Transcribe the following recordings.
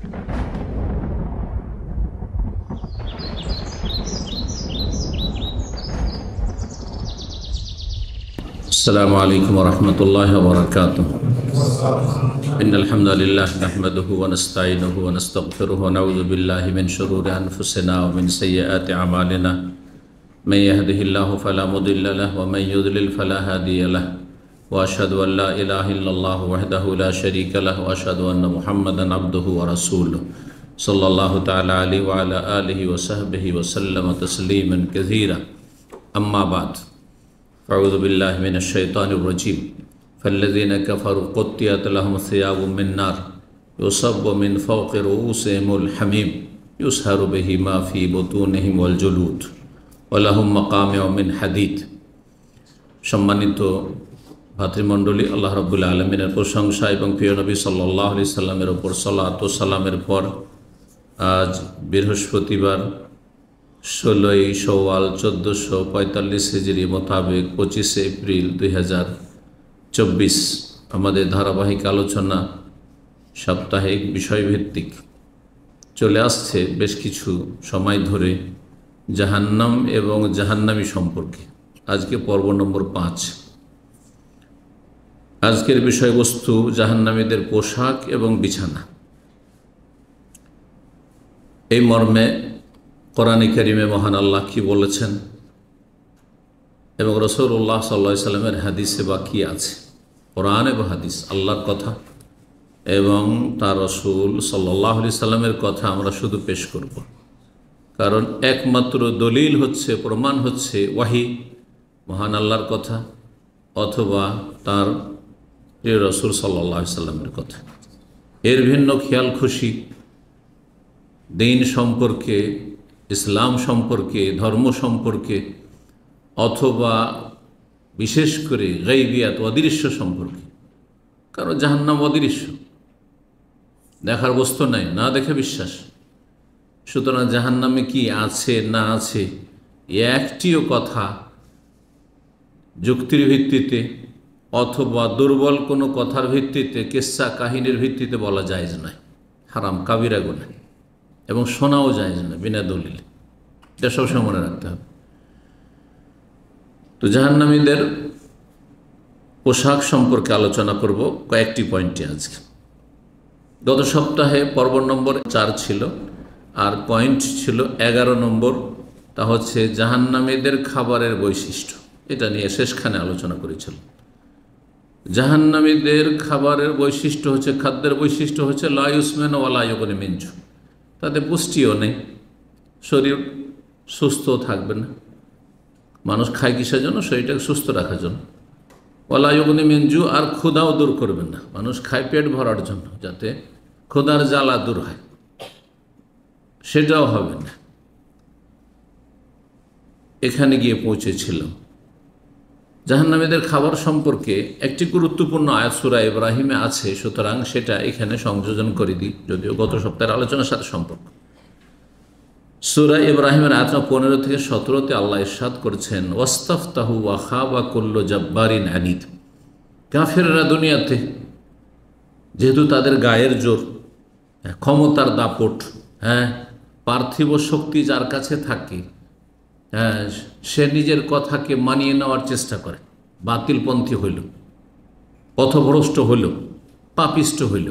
السلام عليكم ورحمة الله وبركاته. إن الحمد لله نحمده ونستعينه ونستغفره ونعوذ بالله من شرور أنفسنا ومن سيئات أعمالنا. من يهده الله فلا مضل له ومن يضلل فلا هادي له. وأشهد أن لا إله إلا الله وحده لا شريك له وأشهد أن محمدا عبده ورسوله صلى الله تعالى عليه وعلى آله وصحبه وسلم تسليما كثيرا. أما بعد، أعوذ بالله من الشيطان الرجيم. فالذين كفروا قطعت لهم ثياب من نار يصب من فوق رؤوسهم الحميم يسهر به ما في بطونهم والجلود ولهم مقامع من حديد. সম্মানিত ভাতৃমণ্ডলী, আল্লাহ রাব্বুল আলামিনের প্রশংসা এবং প্রিয় নবী সাল্লাল্লাহু আলাইহি সাল্লামের উপর সালাত ও সালামের পর আজ বৃহস্পতিবার 16ই শওয়াল 1445 হিজরি মোতাবেক 25 এপ্রিল 2024 আমাদের ধারাবাহিক আলোচনা সাপ্তাহিক বিষয়ভিত্তিক চলে আসছে বেশ কিছু সময় ধরে জাহান্নাম এবং জাহান্নামী সম্পর্কে। আজকে পর্ব নম্বর 5। আজকের বিষয়বস্তু জাহান্নামীদের পোশাক এবং বিছানা। এই মর্মে কোরআনে কারিমে মহান আল্লাহ কি বলেছেন এবং রাসূলুল্লাহ সাল্লাল্লাহু আলাইহি সাল্লামের হাদিসে বা কি আছে। কোরআন এবং হাদিস, আল্লাহর কথা এবং তার রাসূল সাল্লাল্লাহু আলাইহি সাল্লামের কথা আমরা শুধু পেশ করব, কারণ একমাত্র দলিল হচ্ছে, প্রমাণ হচ্ছে ওয়াহি, মহান আল্লাহর কথা অথবা তার প্রিয় রাসূল সাল্লাল্লাহু আলাইহি সাল্লামের কথা। এর ভিন্ন খেয়াল খুশি দিন সম্পর্কে, ইসলাম সম্পর্কে, ধর্ম সম্পর্কে অথবা বিশেষ করে গায়বিয়াত অদৃশ্য সম্পর্কে, কারণ জাহান্নাম অদৃশ্য, দেখার বস্তু নাই, না দেখে বিশ্বাস। সুতরাং জাহান্নামে কি আছে না আছে একটিও কথা যুক্তির ভিত্তিতে অথবা দুর্বল কোনো কথার ভিত্তিতে, কিসসা কাহিনীর ভিত্তিতে বলা জায়েজ নয়, হারাম, কাবিরা গুনাহ, এবং শোনাও জায়েজ না বিনা দলিল। এটা সবসময় মনে রাখতে হবে। তো জাহান্নামীদের পোশাক সম্পর্কে আলোচনা করব কয়েকটি পয়েন্টে আজকে। গত সপ্তাহে পর্ব নম্বর 4 ছিল, আর পয়েন্ট ছিল 11 নম্বর, তা হচ্ছে জাহান্নামীদের খাবারের বৈশিষ্ট্য। এটা নিয়ে শেষখানে আলোচনা করেছিল। জাহান্নামীদের খাবারের বৈশিষ্ট্য হচ্ছে, খাদ্যের বৈশিষ্ট্য হচ্ছে লা ইউসমিন ওয়ালা ইউগনি মিন জু, তাতে পুষ্টিও নেই, শরীর সুস্থ থাকবে না। মানুষ খায় কিসের জন্য? শরীরটাকে সুস্থ রাখার জন্য। ওয়ালা ইউগনি মিন জু, আর ক্ষুধাও দূর করবে না। মানুষ খায় পেট ভরার জন্য, যাতে ক্ষুধার জ্বালা দূর হয়, সেটাও হবে না। এখানে গিয়ে পৌঁছেছিলাম। জাহান্নামীদের খাবার সম্পর্কে একটি গুরুত্বপূর্ণ আয়াত সূরা ইব্রাহিমে আছে, সুতরাং সেটা এখানে সংযোজন করে দিই, যদিও গত সপ্তাহের আলোচনার সাথে সম্পর্ক। সূরা ইব্রাহিমের আয়াত 15 থেকে 17তে আল্লাহ ইরশাদ করেছেন, ওয়াস্তাফতাহু ওয়া খাবা কুল্লু জাব্বারিন আনিদ। কাফেররা দুনিয়াতে যেহেতু তাদের গায়ের জোর, ক্ষমতার দাপট, পার্থিব শক্তি যার কাছে থাকে, সে নিজের কথাকে মানিয়ে নেওয়ার চেষ্টা করে, বাতিলপন্থী হইল, পথভ্রষ্ট হইল, পাপিষ্ট হইল।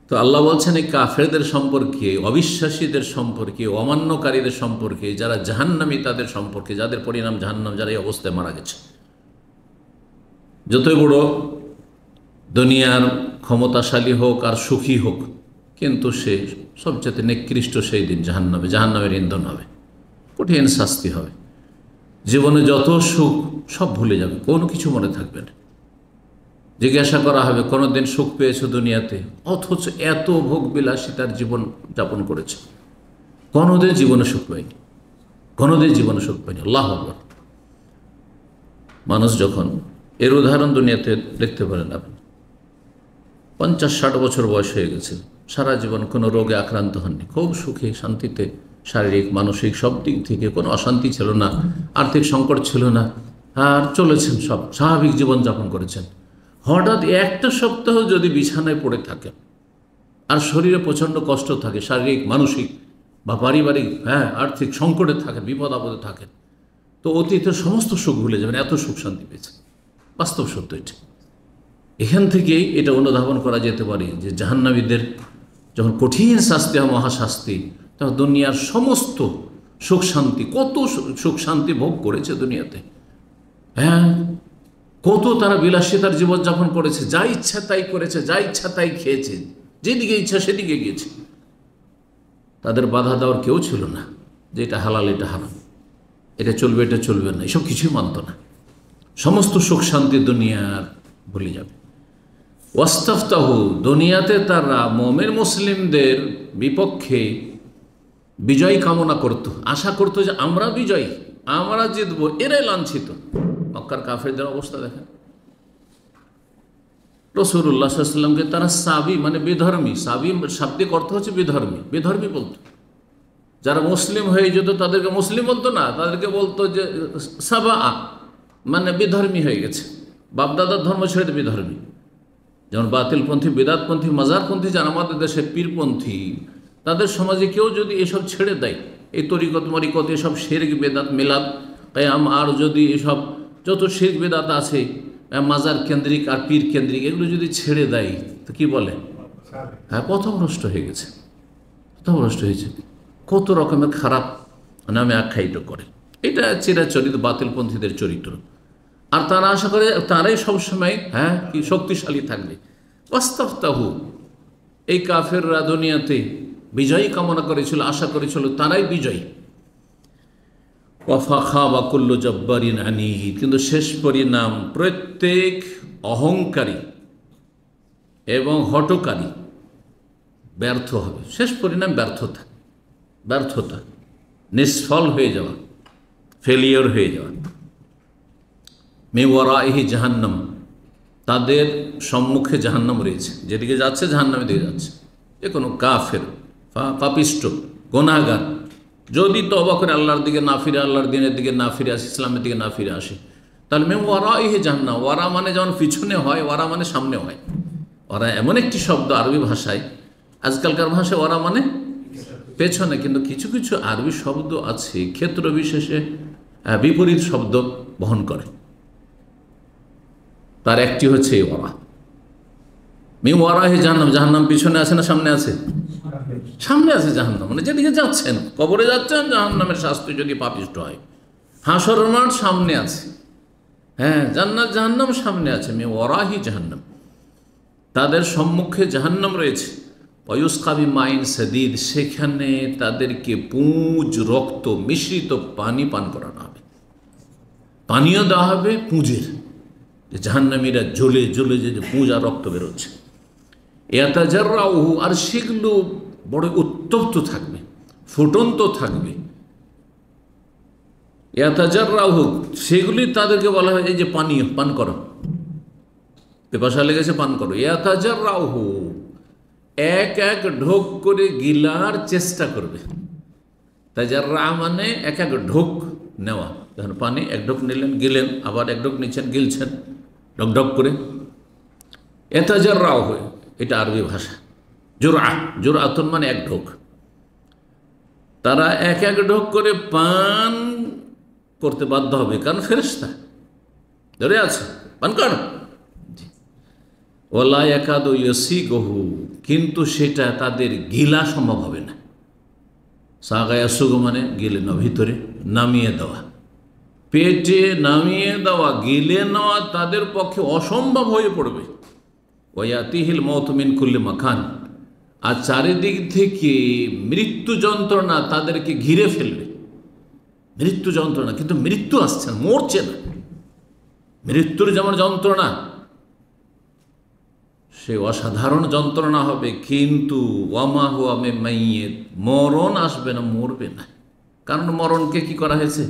তো আল্লাহ বলছেন এই কাফেরদের সম্পর্কে, অবিশ্বাসীদের সম্পর্কে, অমান্যকারীদের সম্পর্কে, যারা জাহান্নামী তাদের সম্পর্কে, যাদের পরিণাম জাহান্নাম, যারা এই অবস্থায় মারা গেছে। যতই বড় দুনিয়ার ক্ষমতাশালী হোক আর সুখী হোক, কিন্তু সে সবচেয়ে নিকৃষ্ট সেই দিন জাহান্নামে, জাহান্নামের ইন্ধন হবে, কঠিন শাস্তি হবে। জীবনে যত সুখ সব ভুলে যাবে, কোনো কিছু মনে থাকবে না। জিজ্ঞাসা করা হবে কোনো দিন সুখ পেয়েছো দুনিয়াতে, অথচ এত ভোগ বিলাসিতার জীবন যাপন করেছে, কোনোদিন জীবনে সুখ পায়নি, কোনোদিন জীবনে সুখ পায়নি। আল্লাহু আকবার। মানুষ যখন, এর উদাহরণ দুনিয়াতে দেখতে পারেন আপনি, 50-60 বছর বয়স হয়ে গেছে, সারা জীবন কোনো রোগে আক্রান্ত হননি, খুব সুখে শান্তিতে, শারীরিক মানসিক সব দিক থেকে কোনো অশান্তি ছিল না, আর্থিক সংকট ছিল না, আর চলেছেন, সব স্বাভাবিক জীবনযাপন করেছেন। হঠাৎ একটা সপ্তাহ যদি বিছানায় পড়ে থাকেন, আর শরীরে প্রচণ্ড কষ্ট থাকে, শারীরিক মানসিক বা পারিবারিক আর্থিক সংকটে থাকেন, বিপদ আপদে থাকেন, তো অতীতের সমস্ত সুখ ভুলে যাবেন, এত সুখ শান্তি পেয়েছে। বাস্তব সত্য এটি। এখান থেকেই এটা অনুধাবন করা যেতে পারে যে জাহান্নামীদের যখন কঠিন শাস্তি হয়, মহাশাস্তি, তখন দুনিয়ার সমস্ত সুখ শান্তি, কত সুখ শান্তি ভোগ করেছে দুনিয়াতে, কত তারা বিলাসিতার জীবনযাপন করেছে, যা ইচ্ছা তাই করেছে, যা ইচ্ছা তাই খেয়েছে, যেদিকে ইচ্ছা সেদিকে গিয়েছে, তাদের বাধা দেওয়ার কেউ ছিল না যে এটা হালাল, এটা হারাম, এটা চলবে, এটা চলবে না, এসব কিছুই মানত না। সমস্ত সুখ শান্তি দুনিয়ার ভুলে যাবে। ওয়াস্তাফতাহু, দুনিয়াতে তারা মুমিন মুসলিমদের বিপক্ষে বিজয় কামনা করত, আশা করত যে আমরা বিজয়ী, আমরা জিতবো, এরাই লাঞ্ছিত। মক্কার কাফেরদের অবস্থা দেখেন। রাসূলুল্লাহ সাল্লাল্লাহু আলাইহি ওয়াসাল্লামকে তারা সাবি মানে বিধর্মী, সাবি শাব্দিক অর্থ হচ্ছে বিধর্মী, বিধর্মী বলতো। যারা মুসলিম হয়ে যেত তাদেরকে মুসলিম বলতো না, তাদেরকে বলতো যে সাবা, মানে বিধর্মী হয়ে গেছে, বাপদাদার ধর্ম ছেড়ে বিধর্মী। যেমন বাতিলপন্থী, বেদাতপন্থী, মাজারপন্থী যারা আমাদের দেশে পীরপন্থী, তাদের সমাজে কেউ যদি এসব ছেড়ে দেয়, এই তরিকত মরিকত, এসব শিরক বেদাত, মিলাদ কিয়াম, আর যদি এসব যত শিরক বেদাত আছে মাজার কেন্দ্রিক আর পীর কেন্দ্রিক, এগুলো যদি ছেড়ে দেয় তো কি বলে? পথভ্রষ্ট হয়ে গেছে, পথভ্রষ্ট হয়েছে, কত রকমের খারাপ নামে আখ্যায়িত করে। এটা চিরাচরিত বাতিলপন্থীদের চরিত্র। আর তারা আশা করে তারাই সবসময় কি শক্তিশালী থাকবে। ওয়াস্তাফতাহু, এই কাফেররা দুনিয়াতে বিজয়ী কামনা করেছিল, আশা করেছিল তারাই বিজয়ী। ওয়াফাখা কুল্লু জব্বারিন আনিদ, কিন্তু শেষ পরিণাম প্রত্যেক অহংকারী এবং হঠকারী ব্যর্থ হবে। শেষ পরিণাম ব্যর্থতা, ব্যর্থতা, নিষ্ফল হয়ে যাওয়া, ফেলিওর হয়ে যাওয়া। মে ওয়ারাইহি জাহান্নাম, তাদের সম্মুখে জাহান্নাম রয়েছে, যেদিকে যাচ্ছে জাহান্নামের দিকে যাচ্ছে। যে কোনো কাফের, পাপিষ্ট, গুনাহগার যদি তওবা করে আল্লাহর দিকে না ফিরে, আল্লাহর দিনের দিকে না ফিরে আসে, ইসলামের দিকে না ফিরে আসে, তাহলে মে ওয়ারাইহি জাহান্নাম, ওয়ারা মানে যেমন পিছনে হয়, ওয়ারা মানে সামনে হয়। ওরা এমন একটি শব্দ আরবি ভাষায়, আজকালকার ভাষায় ওরা মানে পেছনে, কিন্তু কিছু কিছু আরবি শব্দ আছে ক্ষেত্র বিশেষে বিপরীত শব্দ বহন করে। তার একটি হচ্ছে ওরা। মি ওয়ারাহি জাহান্নাম, জাহান্নাম পিছনে আছে না সামনে আছে? সামনে আছে জাহান্নাম, মানে যেদিকে যাচ্ছেন, কবরে যাচ্ছেন, জাহান্নামের শাস্তি যদি পাপিষ্ট হয়। হাসরের মাঠ সামনে আছে, জান্নাত জাহান্নাম সামনে আছে। মি ওয়ারাহি জাহান্নাম, তাদের সম্মুখে জাহান্নাম রয়েছে। ওয়ুসকা বিমাইন সাদিদ, সেখানে তাদেরকে পুঁজ রক্ত মিশ্রিত পানি পান করানো হবে। পানীয় দেওয়া হবে পুঁজের, যে জাহান্নামীরা জ্বলে জ্বলে যে পুঁজ আর রক্ত বেরোচ্ছে। ইয়াতাজাররাউহু, আর সেগুলো বড় উত্তপ্ত থাকবে, ফুটন্ত থাকবে। ইয়াতাজাররাউহু, সেগুলি তাদেরকে বলা হয় এই যে পানীয়, পান করো, পিপাসা লেগেছে পান করো। ইয়াতাজাররাউহু, এক এক ঢোক করে গিলার চেষ্টা করবে। তাজাররা মানে এক এক ঢোক নেওয়া, যখন পানি এক ঢোক নিলেন, গিলেন, আবার এক ঢোক নিচ্ছেন, গিলছেন, ঢক ঢক করে। এতাজাররাও হয়ে, এটা আরবি ভাষা। জোরআতুন মানে এক ঢোক। তারা এক এক ঢোক করে পান করতে বাধ্য হবে, কারণ ফেরেশতা ধরে আছে, পান কর। ওয়ালা ইয়াকাদু ইয়াসিগুহু, কিন্তু সেটা তাদের গিলা সম্ভব হবে না। সাগা ইয়াসুগু মানে গিলে নেওয়া, ভিতরে নামিয়ে দেওয়া, পেটে নামিয়ে দেওয়া, গিলে নেওয়া তাদের পক্ষে অসম্ভব হয়ে পড়বে। ওয়ায়াতিহিল মাউতু মিন কুল্লি মাকান, আর চারিদিক থেকে মৃত্যু যন্ত্রণা তাদেরকে ঘিরে ফেলবে। মৃত্যু যন্ত্রণা, কিন্তু মৃত্যু আসছে না, মরছে না। মৃত্যুর যেমন যন্ত্রণা, সে অসাধারণ যন্ত্রণা হবে, কিন্তু ওয়ামা হুয়া বিমাইয়িত, মরণ আসবে না, মরবে না। কারণ মরণকে কি করা হয়েছে?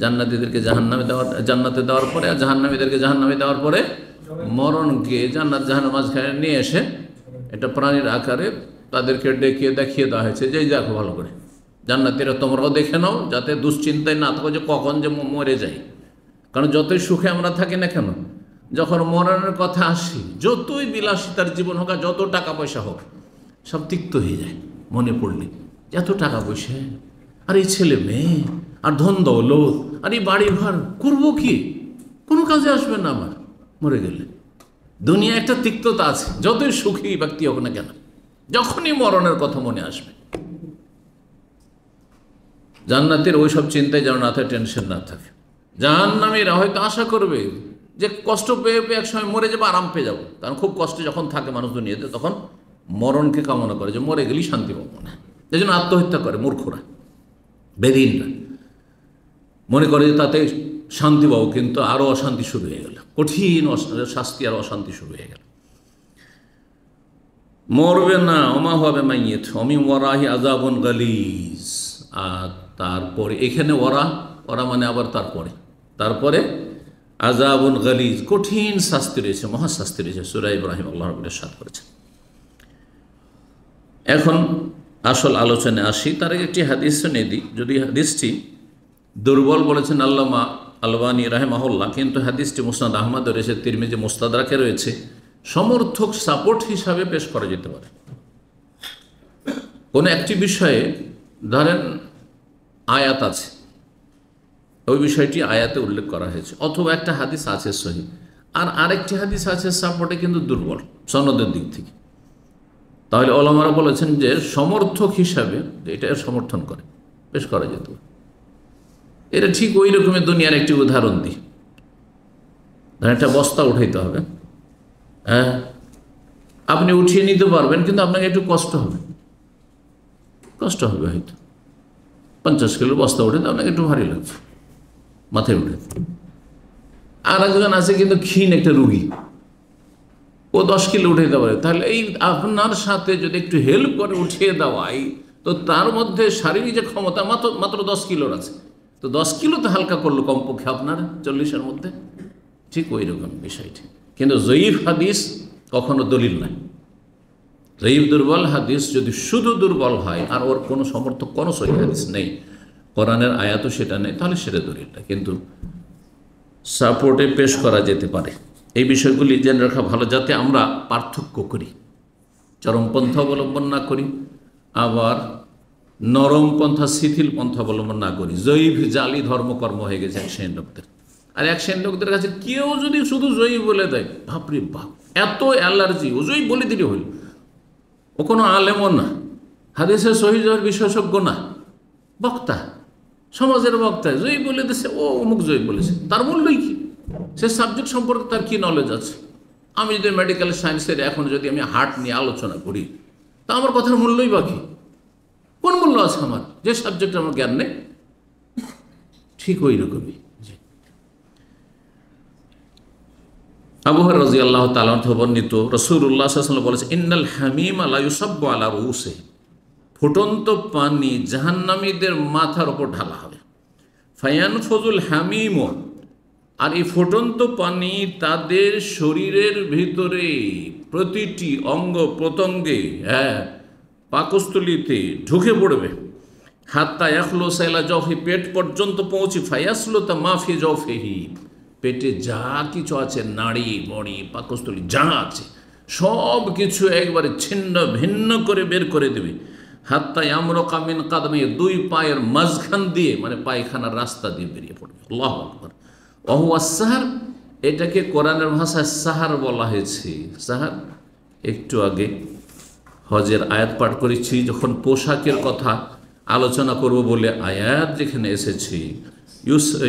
জান্নাতীদেরকে জাহান্নামে দেওয়ার, জান্নাতে দেওয়ার পরে, আর জাহান্নামীদেরকে জাহান্নামে দেওয়ার পরে মরণকে জান্নাত জাহান্নাম মাঝখানে নিয়ে এসে এটা প্রাণীর আকারে তাদেরকে ডেকে দেখিয়ে দেওয়া হয়েছে যে দেখো ভালো করে, জান্নাতীরা তোমরাও দেখে নাও, যাতে দুশ্চিন্তায় না থাকো যে কখন যে মরে যাই। কারণ যতই সুখে আমরা থাকি না কেন, যখন মরণের কথা আসি, যতই বিলাসিতার জীবন হোক আর যত টাকা পয়সা হোক, সব তিক্ত হয়ে যায় মনে পড়লে। এত টাকা পয়সা, আর এই ছেলে মেয়ে, আর ধন দৌলত, আর এই বাড়ি ঘর, করবো কি? কোনো কাজে আসবে না আমার মরে গেলে। দুনিয়া একটা তিক্ততা আছে, যতই সুখী ব্যক্তি হোক না কেন, যখনই মরণের কথা মনে আসবে। জান্নাতের ওই সব চিন্তায় যেন না থাকে, টেনশন না থাকে। জাহান্নামীরা হয়তো আশা করবে যে কষ্ট পেয়ে পেয়ে একসময় মরে যাবো, আরাম পেয়ে যাবো। কারণ খুব কষ্টে যখন থাকে মানুষ দুনিয়াতে, তখন মরণকে কামনা করে যে মরে গেলেই শান্তি পাবো না। এই জন্য আত্মহত্যা করে মূর্খরা, বেদিনরা। মনে করে যে তাতে শান্তি পাবো, কিন্তু আরও অশান্তি শুরু হয়ে গেল, কঠিন শাস্তি আর অশান্তি শুরু হয়ে গেল। মরবে না, অমা হবে মাইয়েত অমি ওয়ারাহি আযাবুন গালিজ। আর তারপরে এখানে ওরা মানে আবার তারপরে আযাবুন গালিজ, কঠিন শাস্তি রয়েছে, মহাশাস্তি রয়েছে। সূরা ইব্রাহিম আল্লাহ রাব্বুল ইরশাদ করেছেন। এখন আসল আলোচনায় আসি, তার আগে একটি হাদিস শুনে দিই। যদি হাদিসটি দুর্বল বলেছেন আল্লামা আলবানী রাহিমাহুল্লাহ, কিন্তু হাদিসটি মুসনাদ আহমদ রয়েছে, তিরমিজি মুস্তাদরাকে রয়েছে, সমর্থক সাপোর্ট হিসাবে পেশ করা যেতে পারে। কোনো একটি বিষয়ে ধরেন আয়াত আছে, ওই বিষয়টি আয়াতে উল্লেখ করা হয়েছে, অথবা একটা হাদিস আছে সহিহ, আর আরেকটি হাদিস আছে সাপোর্টে কিন্তু দুর্বল সনদের দিক থেকে। তাহলে ওলামারা বলেছেন যে সমর্থক হিসাবে এটা সমর্থন করে পেশ করা যেত। এটা ঠিক ওই রকমের দুনিয়ার একটি উদাহরণ দিই। একটা বস্তা উঠাইতে হবে, হ্যাঁ, আপনি উঠিয়ে নিতে পারবেন, কিন্তু আপনাকে একটু কষ্ট হবে হয়তো। 50 কিলো বস্তা উঠাতে আপনাকে একটু ভারী লাগছে মাথায় উঠে। আর একজন আছে কিন্তু ক্ষীণ একটা রুগী, ও 10 কিলো উঠাইতে পারে। তাহলে এই আপনার সাথে যদি একটু হেল্প করে উঠিয়ে দেওয়াই, তো তার মধ্যে শারীরিক যে ক্ষমতা মাত্র 10 কিলোর আছে, তো 10 কিলো তো হালকা করলো কমপক্ষে আপনার 40-এর মধ্যে। ঠিক ওই রকম বিষয়টি। কিন্তু জয়ীফ হাদিস কখনো দলিল নাই। জয়ীফ দুর্বল হাদিস যদি শুধু দুর্বল হয় আর ওর কোনো সমর্থক, কোনো সহিহ হাদিস নেই, কোরআনের আয়াতও সেটা নেই, তাহলে সেটা দলিলটা কিন্তু সাপোর্টে পেশ করা যেতে পারে। এই বিষয়গুলি জেনে রাখা ভালো, যাতে আমরা পার্থক্য করি, চরমপন্থা অবলম্বন না করি, আবার নরম পন্থা শিথিল পন্থা অবলম্বন না করি। জয়ীফ জালি ধর্মকর্ম হয়ে গেছে এক শ্রেণীর লোকদের। আর এক শ্রেণীর লোকদের কাছে কেউ যদি শুধু জয়ী বলে দেয়, বাপরে বাপ, এত অ্যালার্জি, ও জয়ী বলে দিলে হইল। ও কোনো আলেমও না, হাদিসের সহিহ বিশেষজ্ঞ না, বক্তা, সমাজের বক্তা, জয়ী বলে দিচ্ছে, ও অমুক জয়ী বলেছে, তার মূল্যই কি? সে সাবজেক্ট সম্পর্কে তার কি নলেজ আছে? আমি যদি মেডিকেল সায়েন্সের এখন যদি আমি হার্ট নিয়ে আলোচনা করি, তা আমার কথার মূল্যই বা কি? কোন মূল্য আছে আমার, যে সাবজেক্টে আমার জ্ঞান নেই? ঠিক ওই রকমই। আবু হুরায়রা রাদিয়াল্লাহু তাআলা থেকে বর্ণিত, রাসূলুল্লাহ সাল্লাল্লাহু আলাইহি ওয়াসাল্লাম বলেছেন, ইন্নাল হামিম লা ইউসাব্বু আলা রুউসিহি, ফুটন্ত পানি জাহান্নামীদের মাথার উপর ঢালা হবে। ফায়ানফুজুল হামিম, আর এই ফুটন্ত পানি তাদের শরীরের ভিতরে প্রতিটি অঙ্গ প্রত্যঙ্গে, হ্যাঁ, পাকস্থলীতে ঢুকে পড়বে। হাত্তা ইয়াখলুসা ইলা জাওফি, পেট পর্যন্ত পৌঁছে। ফায়াসলুতা মাফি জাওফিহি, পেটে যা কিছু আছে, নাড়ি বড়ি পাকস্থলী যা আছে সব কিছু একবারে ছিন্ন ভিন্ন করে বের করে দেবে। হাত্তা ইয়ামরুকা মিন কাদমি, 2 পায়ের মাঝখান দিয়ে, মানে পায়খানার রাস্তা দিয়ে বেরিয়ে পড়বে। আল্লাহু আকবার। ওয়া সাহার, এটাকে কোরআনের ভাষায় সাহার বলা হয়েছে। সাহার একটু আগে হজের আয়াত পাঠ করেছি, যখন পোশাকের কথা আলোচনা করব বলে আয়াত যেখানে এসেছে,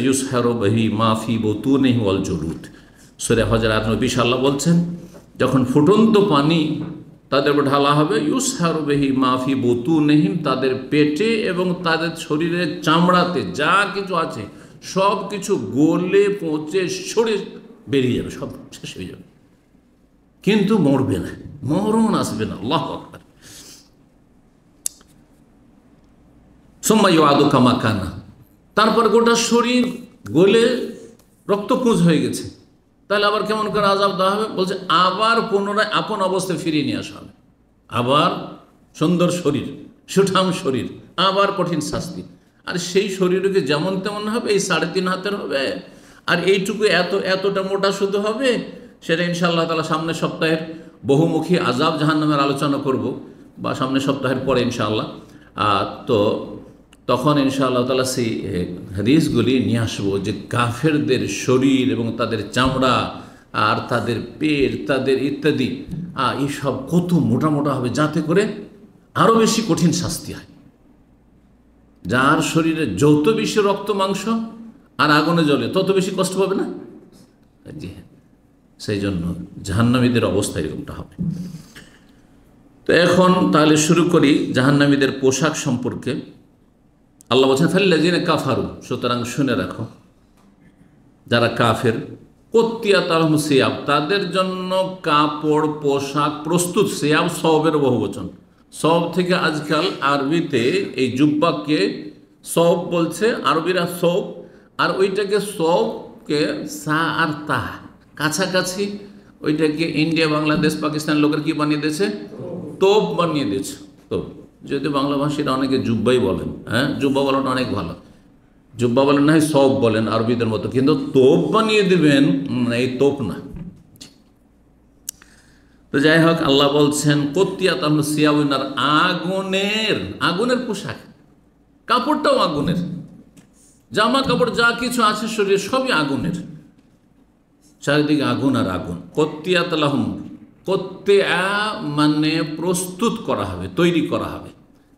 ইউসহারু বিহি মা ফি বুতুনিহি ওয়াল জুলুদ, সূরা হজের আয়াত 20 আল্লাহ বলছেন, যখন ফুটন্ত পানি তাদের উপর ঢালা হবে, ইউসহারু বিহি মা ফি বুতুনিহিম, তাদের পেটে এবং তাদের শরীরের চামড়াতে যা কিছু আছে সব কিছু গলে পচে সরে বেরিয়ে যাবে, সব শেষ হয়ে যাবে, কিন্তু মরবে না, মরণ আসবে না। আল্লাহু আকবার। সুম্মা ইউআদু কামা কানা, তারপর গোটা শরীর গলে রক্তপুঞ্জ হয়ে গেছে, তাহলে আবার কেমন করে আযাব দেওয়া হবে? বলছে আবার পুনরায় আপন অবস্থায় ফিরিয়ে নিয়ে আসা হবে। আবার সুন্দর শরীর, সুঠাম শরীর, আবার কঠিন শাস্তি। আর সেই শরীরকে যেমন তেমন হবে, এই 3.5 হাতের হবে, আর এইটুকু এতটা মোটা শুধু হবে। সেটা ইনশাআল্লাহ তাআলা সামনের সপ্তাহের বহুমুখী আযাব জাহান্নামের আলোচনা করব। বা সামনের সপ্তাহের পরে ইনশাআল্লাহ। তো তখন ইনশাআল্লাহ তাআলা সেই হাদিসগুলি নিয়ে আসবো যে কাফেরদের শরীর এবং তাদের চামড়া আর তাদের পেট, তাদের ইত্যাদি এইসব কত মোটা মোটা হবে, যাতে করে আরও বেশি কঠিন শাস্তি হয়। যার শরীরে যত বেশি রক্ত মাংস আর আগুনে জ্বলে তত বেশি কষ্ট পাবে না? জি হ্যাঁ, সেই জন্য জাহান্নামীদের অবস্থা এরকমটা হবে। তো এখন তাহলে শুরু করি জাহান্নামীদের পোশাক সম্পর্কে। আল্লাহ বলছেন ফাল্লাযীনা কাফারু, সুতরাং শুনে রাখো যারা কাফের, কুত্তিয়াত লাহুম সিয়াব, তাদের জন্য কাপড় পোশাক প্রস্তুত। সিয়াব সওবের বহুবচন। সওব থেকে আজকাল আরবিতে এই জুব্বাকে সওব বলছে আরবিরা, সওব, আর ওইটাকে সওবকে সা আর তা কাছাকাছি, ওইটাকে ইন্ডিয়া, বাংলাদেশ, পাকিস্তান লোকের কি বানিয়ে দিয়েছে? তোপ বানিয়ে দিয়েছে। তো যদি বাংলা ভাষীরা অনেকে জুব্বাই বলেন, হ্যাঁ জুব্বা বলাটা অনেক ভালো, জুব্বা বলেন না, সব বলেন আরবিদের মতো, কিন্তু তোপ বানিয়ে দিবেন এই তোপ না। তো যাই হোক, আল্লাহ বলছেন কুত্তিয়াত লাহুম সিয়াবুন, আগুনের, আগুনের পোশাক, কাপড়টাও আগুনের, জামা কাপড় যা কিছু আছে শরীরে সবই আগুনের, চারিদিকে আগুন আর আগুন। কুত্তিয়াত লাহুম, কুত্তিয়া মানে প্রস্তুত করা হবে, তৈরি করা হবে,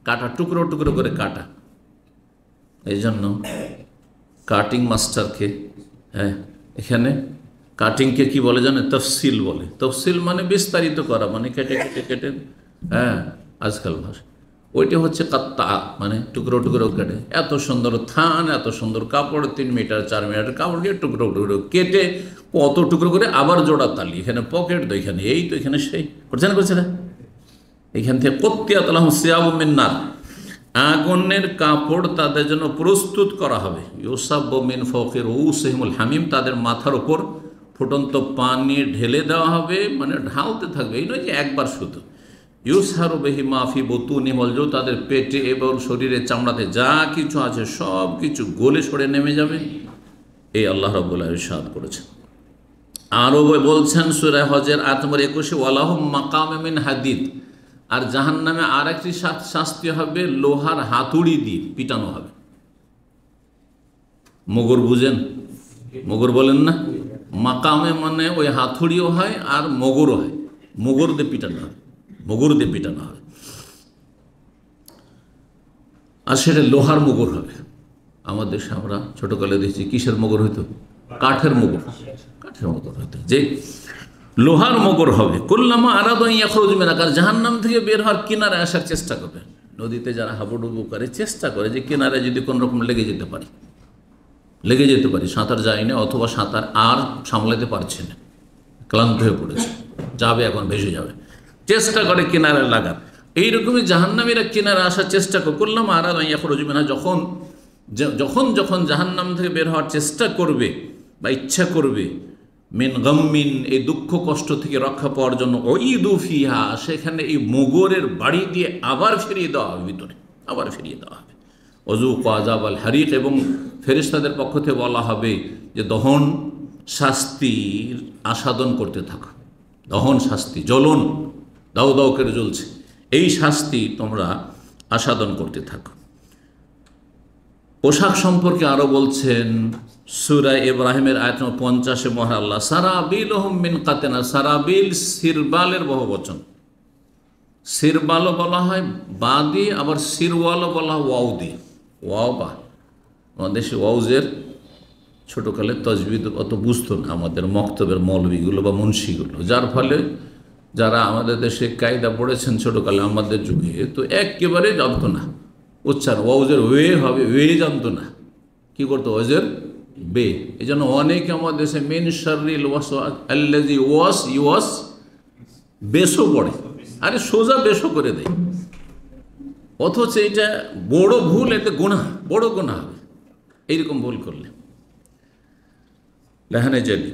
কাটা, টুকরো টুকরো করে কাটা। এই জন্য কাটিং মাস্টারকে, হ্যাঁ এখানে কাটিংকে কি বলে জানে? তফসিল বলে। তফসিল মানে বিস্তারিত করা, মানে কেটে কেটে কেটে, হ্যাঁ আজকাল ভাষা। ওইটা হচ্ছে কাত্তা, মানে টুকরো টুকরো কেটে, এত সুন্দর থান, এত সুন্দর কাপড়, 3 মিটার 4 মিটার কাপড়কে টুকরো টুকরো কেটে কত টুকরো করে আবার জোড়া তালি, এখানে পকেট তো, এখানে এই তো, এখানে সেই, করছে না? এখান থেকে কুত্তিয়াত লাহুম সিয়াবুম মিন নার, আগুনের কাপড় তাদের জন্য প্রস্তুত করা হবে। ইউসাব্বু মিন ফাওকি রুউসিহিমুল হামিম, তাদের মাথার উপর ফুটন্ত পানি ঢেলে দেওয়া হবে, মানে ঢালতে থাকবে, এই নয় যে একবার শুধু। ইউসহারু বিহি মা ফি বুতুনিহিম, তাদের পেটে এবং শরীরে চামড়াতে যা কিছু আছে সব কিছু গলে সরে নেমে যাবে। এই আল্লাহ রাব্বুল আলামিন ইরশাদ করেছেন। আরও বলছেন সূরা হজের আয়াত নম্বর 21, ওয়ালাহুম মাকাম মিন হাদিদ, আর জাহান্নামে আর একটি শাস্তি হবে, লোহার হাতুড়ি দিয়ে পিটানো হবে। মগর বুঝেন? মগর বলেন না? মাকামে মানে ওই হাতুড়িও হয় আর মগরও হয়, মগর দিয়ে পিটানো হবে, মগর দিয়ে পিটানো হবে, আর সেটা লোহার মগর হবে। আমাদের দেশে আমরা ছোটকালে দেখছি কিসের মগর হইতো? কাঠের মগর, কাঠের মগর হইতো, যে লোহার মগর হবে। কুল্লামা আরাদু আন ইয়াখরুজু মিনহা, আর জাহান্নাম থেকে বের হওয়ার কিনারে আসার চেষ্টা করবে। নদীতে যারা হাবুডুবু করে চেষ্টা করে যে কিনারে যদি কোনো রকম লেগে যেতে পারি, সাঁতার যায় না, অথবা সাঁতার আর সামলাতে পারছে না, ক্লান্ত হয়ে পড়েছে, যাবে এখন, ভেসে যাবে, চেষ্টা করে কিনারে লাগার। এইরকমই জাহান্নামীরা কিনারে আসার চেষ্টা করে। কুল্লামা আরাদু আন ইয়াখরুজু মিনহা, যখন জাহান্নাম থেকে বের হওয়ার চেষ্টা করবে বা ইচ্ছা করবে, মিন গাম্মিন, এই দুঃখ কষ্ট থেকে রক্ষা পাওয়ার জন্য, উইদু ফিহা, সেখানে এই মোগরের বাড়ি দিয়ে আবার ফিরিয়ে দেওয়া হবে, ভিতরে আবার ফিরিয়ে দেওয়া হবে। ওযুকু আযাবাল হারিক, এবং ফেরেশতাদের পক্ষ থেকে বলা হবে যে দহন শাস্তির আস্বাদন করতে থাকো, দহন শাস্তি, জ্বলন দাউ দাউ করে জ্বলছে, এই শাস্তি তোমরা আস্বাদন করতে থাকো। পোশাক সম্পর্কে আরও বলছেন সূরা ইব্রাহিমের আয়াত 50-এ মহান আল্লাহ, সারাবিলহুম মিন কাতানা, সারাবিল সিরবালের বহুবচন। সিরবালও বলা হয় বা দিয়ে, আবার সিরওয়ালও বলা হয় ওয়াও দিয়ে, ওয়াও বা। আমাদের দেশে ওয়াউজের ছোটোকালে তজবিদ অত বুঝতো না আমাদের মক্তবের মৌলবীগুলো বা মুন্সিগুলো, যার ফলে যারা আমাদের দেশে কায়দা পড়েছেন ছোটোকালে আমাদের যুগে, তো একেবারে জানতো না উচ্চারণ, ওয়াউজের ওয়ে হবে, ওয়ে জানতো না, কী করতো ওয়াজের বে। এই জন্য অনেকে আমাদের দেশে মিন শাররিল ওয়াসওয়াস আল্লাযী ইউওয়াস বেশও পড়ে, আরে সোজা বেশও করে দেয়, অথচ এটা বড় ভুল, এটা গুনাহ, বড় গুনাহ হবে এইরকম ভুল করলে, লেহানে জানি।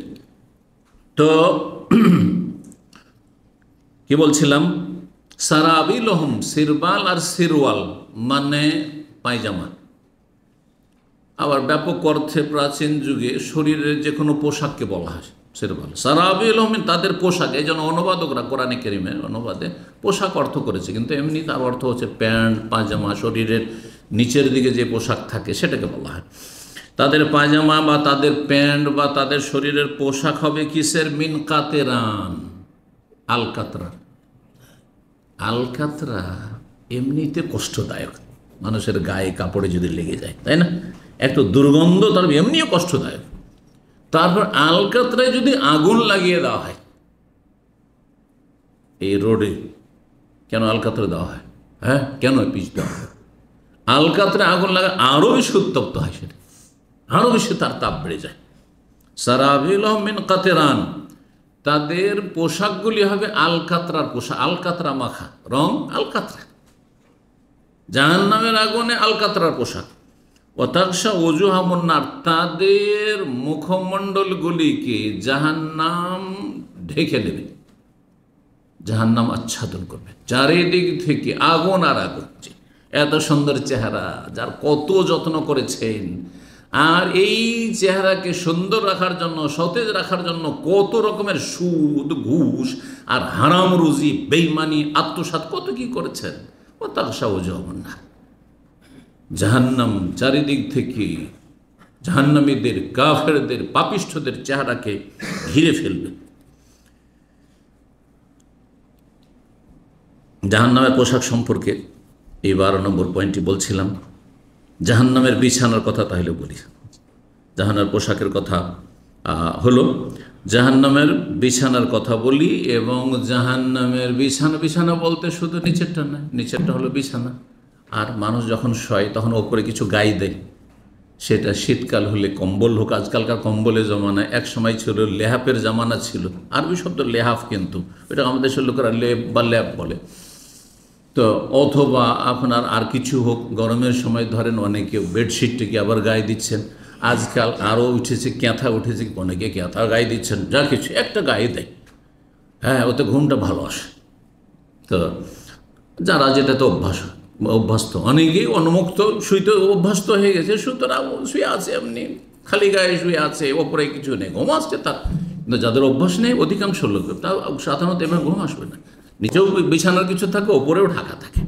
তো কি বলছিলাম, সারাবিলহুম, সিরবাল আর সিরওয়াল মানে পায়জামা। আবার ব্যাপক অর্থে প্রাচীন যুগে শরীরের যে কোনো পোশাককে বলা হয়, সেটা বলে সারাবিল তাদের পোশাক। এই জন্য অনুবাদকরা কোরআনে কারীমের অনুবাদে পোশাক অর্থ করেছে, কিন্তু এমনি তার অর্থ হচ্ছে প্যান্ট পায়জামা, শরীরের নিচের দিকে যে পোশাক থাকে সেটাকে বলা হয়। তাদের পায়জামা বা তাদের প্যান্ট বা তাদের শরীরের পোশাক হবে কিসের? মিন কাতেরান, আলকাতরা। আলকাতরা এমনিতে কষ্টদায়ক, মানুষের গায়ে কাপড়ে যদি লেগে যায়, তাই না, একটু দুর্গন্ধ, তার এমনিও কষ্টদায়ক। তারপর আলকাতরায় যদি আগুন লাগিয়ে দেওয়া হয়, এই রোডে কেন আলকাতরা দেওয়া হয়? হ্যাঁ, কেন পিচ দেওয়া হয়? আলকাতরায় আগুন লাগায় আরও বেশি উত্তপ্ত হয়, সেটা আরও বেশি তার তাপ বেড়ে যায়। সারাবিল মিন কাতেরান, তাদের পোশাকগুলি হবে আলকাতরার পোশাক, আলকাতরা মাখা রং, আলকাতরা। জাহান্নামের আগুনে আলকাতরার পোশাক। ওয়াতাগশা ওজুহাহুম নার, তাদের মুখমণ্ডলগুলিকে জাহান্নাম ঢেকে নেবে, জাহান্নাম আচ্ছাদন করবে, চারিদিক থেকে আগুন আর আগুন। এত সুন্দর চেহারা, যার কত যত্ন করেছেন, আর এই চেহারাকে সুন্দর রাখার জন্য, সতেজ রাখার জন্য কত রকমের সুদ, ঘুষ আর হারাম রুজি, বেইমানি, আত্মসাৎ কত কি করেছেন। ওয়াতাগশা ওজুহাহুম নার, জাহান্নাম চারিদিক থেকে জাহান্নামীদের, কাফেরদের, পাপিষ্ঠদের চেহারাকে ঘিরে ফেলবে। জাহান্নামের পোশাক সম্পর্কে এই 12 নম্বর পয়েন্টটি বলছিলাম। জাহান্নামের বিছানার কথা তাহলে বলি। জাহান্নামের পোশাকের কথা হলো, জাহান্নামের বিছানার কথা বলি। এবং জাহান্নামের বিছানা বলতে শুধু নিচেরটা না, নিচেরটা হলো বিছানা, আর মানুষ যখন শয় তখন ওপরে কিছু গায়ে দেয়, সেটা শীতকাল হলে কম্বল হোক। আজকালকার কম্বলের জমানায়, এক সময় ছিল লেহাপের জামানা ছিল, আরবি শব্দ লেহাফ, কিন্তু এটা আমাদের দেশের লোকেরা লেপ বা ল্যাপ বলে। তো অথবা আপনার আর কিছু হোক, গরমের সময় ধরেন অনেকে বেডশিটটিকে আবার গায়ে দিচ্ছেন, আজকাল আরও উঠেছে ক্যাঁথা উঠেছে, অনেকে ক্যাঁথা গায়ে দিচ্ছেন, যা কিছু একটা গায়ে দেয়। হ্যাঁ, ওতে ঘুমটা ভালো আসে। তো যারা যেটাতে অভ্যস্ত, অনেকেই অনুমুক্ত শুইতে অভ্যস্ত হয়ে গেছে, সুতরাং শুয়ে আছে, এমনি খালি গায়ে শুয়ে আছে, ওপরে কিছু নেই, ঘুম আসছে তার। কিন্তু যাদের অভ্যাস নেই, অধিকাংশ লোক, তা সাধারণত এবার ঘুম আসবে না, নিচেও বিছানার কিছু থাকে, ওপরেও ঢাকা থাকে।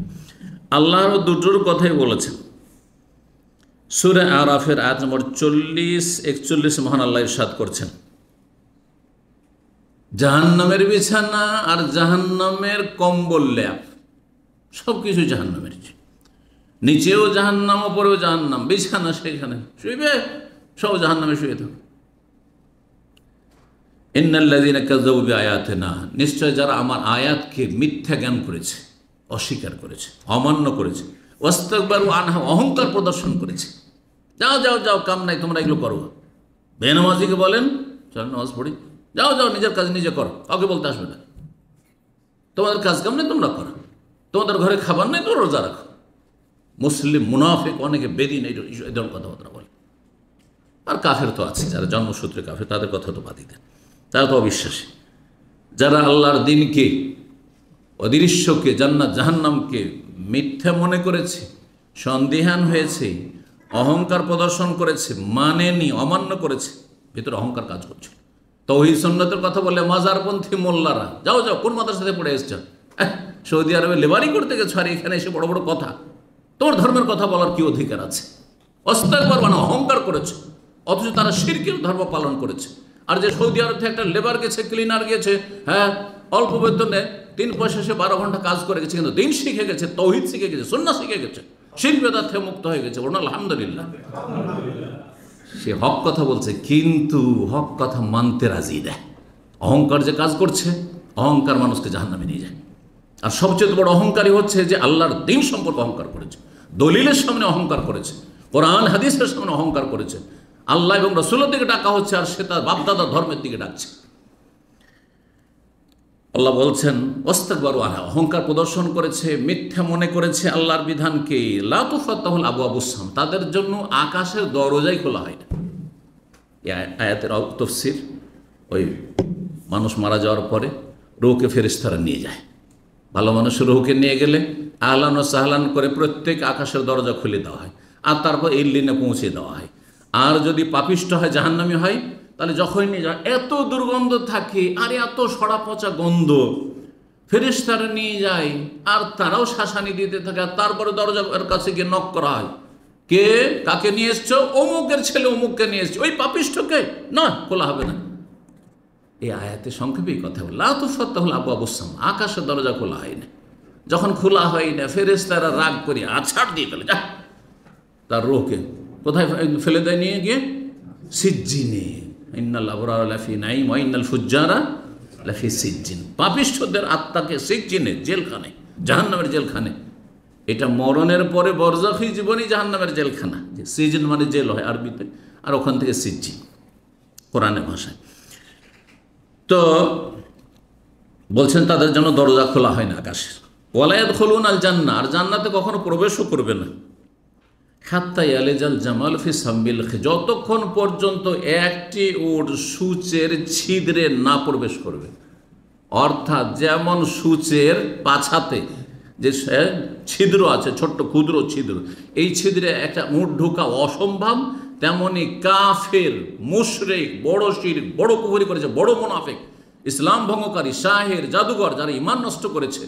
আল্লাহর দুটোর কথাই বলেছেন। সূরা আরাফের আয়াত নম্বর 40-41 মহান আল্লাহ ইরশাদ করছেন, জাহান্নামের বিছানা আর জাহান্নামের কম্বল, ল্যাপ, সব কিছু জাহান্নামের। নিচেও জাহান্নাম, ওপরেও জাহান্নাম, বিছানা সেখানে শুইবে, সব জাহান্নামে শুয়ে থাকবে। ইন্নাল্লাযীনা কাযাবু বিআয়াতিনা, নিশ্চয় যারা আমার আয়াতকে মিথ্যা জ্ঞান করেছে, অস্বীকার করেছে, অমান্য করেছে, ওয়াস্তাকবারু আনহা, অহংকার প্রদর্শন করেছে। যাও যাও যাও, কাম নাই, তোমরা এগুলো করো। বেনামাজিকে বলেন চল নামাজ পড়ি, যাও যাও, নিজের কাজ নিজে করো, কাউকে বলতে আসবে না। তোমাদের কাজ কাম নেই, তোমরা করো। তোমাদের ঘরে খাবার নেই, তোমরা রোজা রাখো। মুসলিম মুনাফিক, অনেকে বেদিন, এই ধরনের কথাবার্তা বলে। আর কাফের তো আছে, যারা জন্মসূত্রে কাফের, তাদের কথা তো বাদই দেন, তারা তো অবিশ্বাসী। যারা আল্লাহর দিনকে, অদৃশ্যকে, জান্নাত জাহান্নামকে মিথ্যা মনে করেছে, সন্দিহান হয়েছে, অহংকার প্রদর্শন করেছে, মানেনি, অমান্য করেছে, ভিতরে অহংকার কাজ করছে। তাওহীদ সুন্নাতের কথা বলে মাজারপন্থী মোল্লারা, যাও যাও, কোন মাদ্রাসাতে পড়ে এসছো? সৌদি আরবে লেবারি করতে গেছো, আর এখানে এসে বড় বড় কথা, তোমার ধর্মের কথা বলার কি অধিকার আছে? অস্তাকবার, মানে অহংকার করেছে, অথচ তারা শিরকের ধর্ম পালন করেছে। আর যে সৌদি আরব থেকে একটা লেবার গেছে, ক্লিনার গেছে, হ্যাঁ, অল্প বেতনে 3 পয়সা, সে 12 ঘন্টা কাজ করে গেছে, কিন্তু দিন শিখে গেছে, তাওহীদ শিখে গেছে, সুন্নাহ শিখে গেছে, শিরক বিদআত থেকে মুক্ত হয়ে গেছে, বলুন আলহামদুলিল্লাহ। সে হক কথা বলছে, কিন্তু হক কথা মানতে রাজি দেয়। অহংকার যে কাজ করছে, অহংকার মানুষকে জাহান্নামে নিয়ে যায়। আর সবচেয়ে বড় অহংকারী হচ্ছে যে আল্লাহর দিন সম্পর্কে অহংকার করেছে, দলিলের সামনে অহংকার করেছে, কোরআন হাদিসের সামনে অহংকার করেছে। আল্লাহ এবং রাসূলের দিকে ডাকা হচ্ছে, আর সে তার বাপদাদা ধর্মের দিকে ডাকছে। আল্লাহ বলছেন ওয়াস্তাকবারু আনহা, অহংকার প্রদর্শন করেছে, মিথ্যা মনে করেছে আল্লাহর বিধানকে। লা তুফাত্তাহুল আবওয়াবুস সাম, তাদের জন্য আকাশের দরজাই খোলা হয় না। এই আয়াতের তাফসীর, ওই মানুষ মারা যাওয়ার পরে রূহকে ফেরেশতারা নিয়ে যায়। ভালো মানুষের রূহকে নিয়ে গেলে আহলান ও সাহলান করে প্রত্যেক আকাশের দরজা খুলে দেওয়া হয়, আর তারপর ইল্লিনে পৌঁছে দেওয়া হয়। আর যদি পাপিষ্ঠ হয়, জাহান্নামী হয়, তাহলে যখনই নিয়ে যায় এত দুর্গন্ধ থাকে আর এত সড়া পচা গন্ধ, ফেরেশতারা নিয়ে যায় আর তারাও শাসানি দিতে থাকে, আর তারপরে দরজার কাছে গিয়ে নক করা হয়, কে কাকে নিয়ে এসছো? অমুকের ছেলে অমুককে নিয়ে এসছো। ওই পাপিষ্ঠকে না, খোলা হবে না। এই আয়াতে সংক্ষেপে কথা বল, লা তুফাত্তাহুল আবওয়াবুস সামা, আকাশের দরজা খোলা হয় না। যখন খোলা হয় না, ফেরেশতারা রাগ করে আছাড় দিয়ে ফেলে, যা তার রোহকে কোথায় ফেলে দেয়? নিয়ে গিয়ে সিজ্জিনে। ইন্নাল আবরারা লাফি নাঈম ওয়া ইন্নাল ফুজ্জারা লাফি সিজ্জিন। পাপিষ্ঠদের আত্মাকে সিজ্জিনে, জেলখানে, জাহান্নামের জেলখানে। এটা মরণের পরে বরজাখী জীবনই জাহান্নামের জেলখানা। যে সিজিন মানে জেল হয় আরবিতে, আর ওখান থেকে সিজ্জিন কোরআনের ভাষায়। তো বলছেন তাদের জন্য দরজা খোলা হয় না আকাশে। ওয়ালা ইয়াদখুলুনাল জান্নাহ, আর জান্নাতে কখনো প্রবেশও করবে না। হাত্তা ইয়ালিজাল জামাল ফি সাম্বিল খিল, যতক্ষণ পর্যন্ত একটি উট সূচের ছিদ্রে না প্রবেশ করবে। অর্থাৎ যেমন সূচের পাছাতে যে ছিদ্র আছে, ছোট্ট ক্ষুদ্র ছিদ্র, এই ছিদ্রে একটা উট ঢোকা অসম্ভব, তেমনি কাফের, মুশরিক, বড় শিরক, বড় কুফরি করেছে, বড় মুনাফিক, ইসলাম ভঙ্গকারী, শাহের, জাদুঘর, যারা ঈমান নষ্ট করেছে,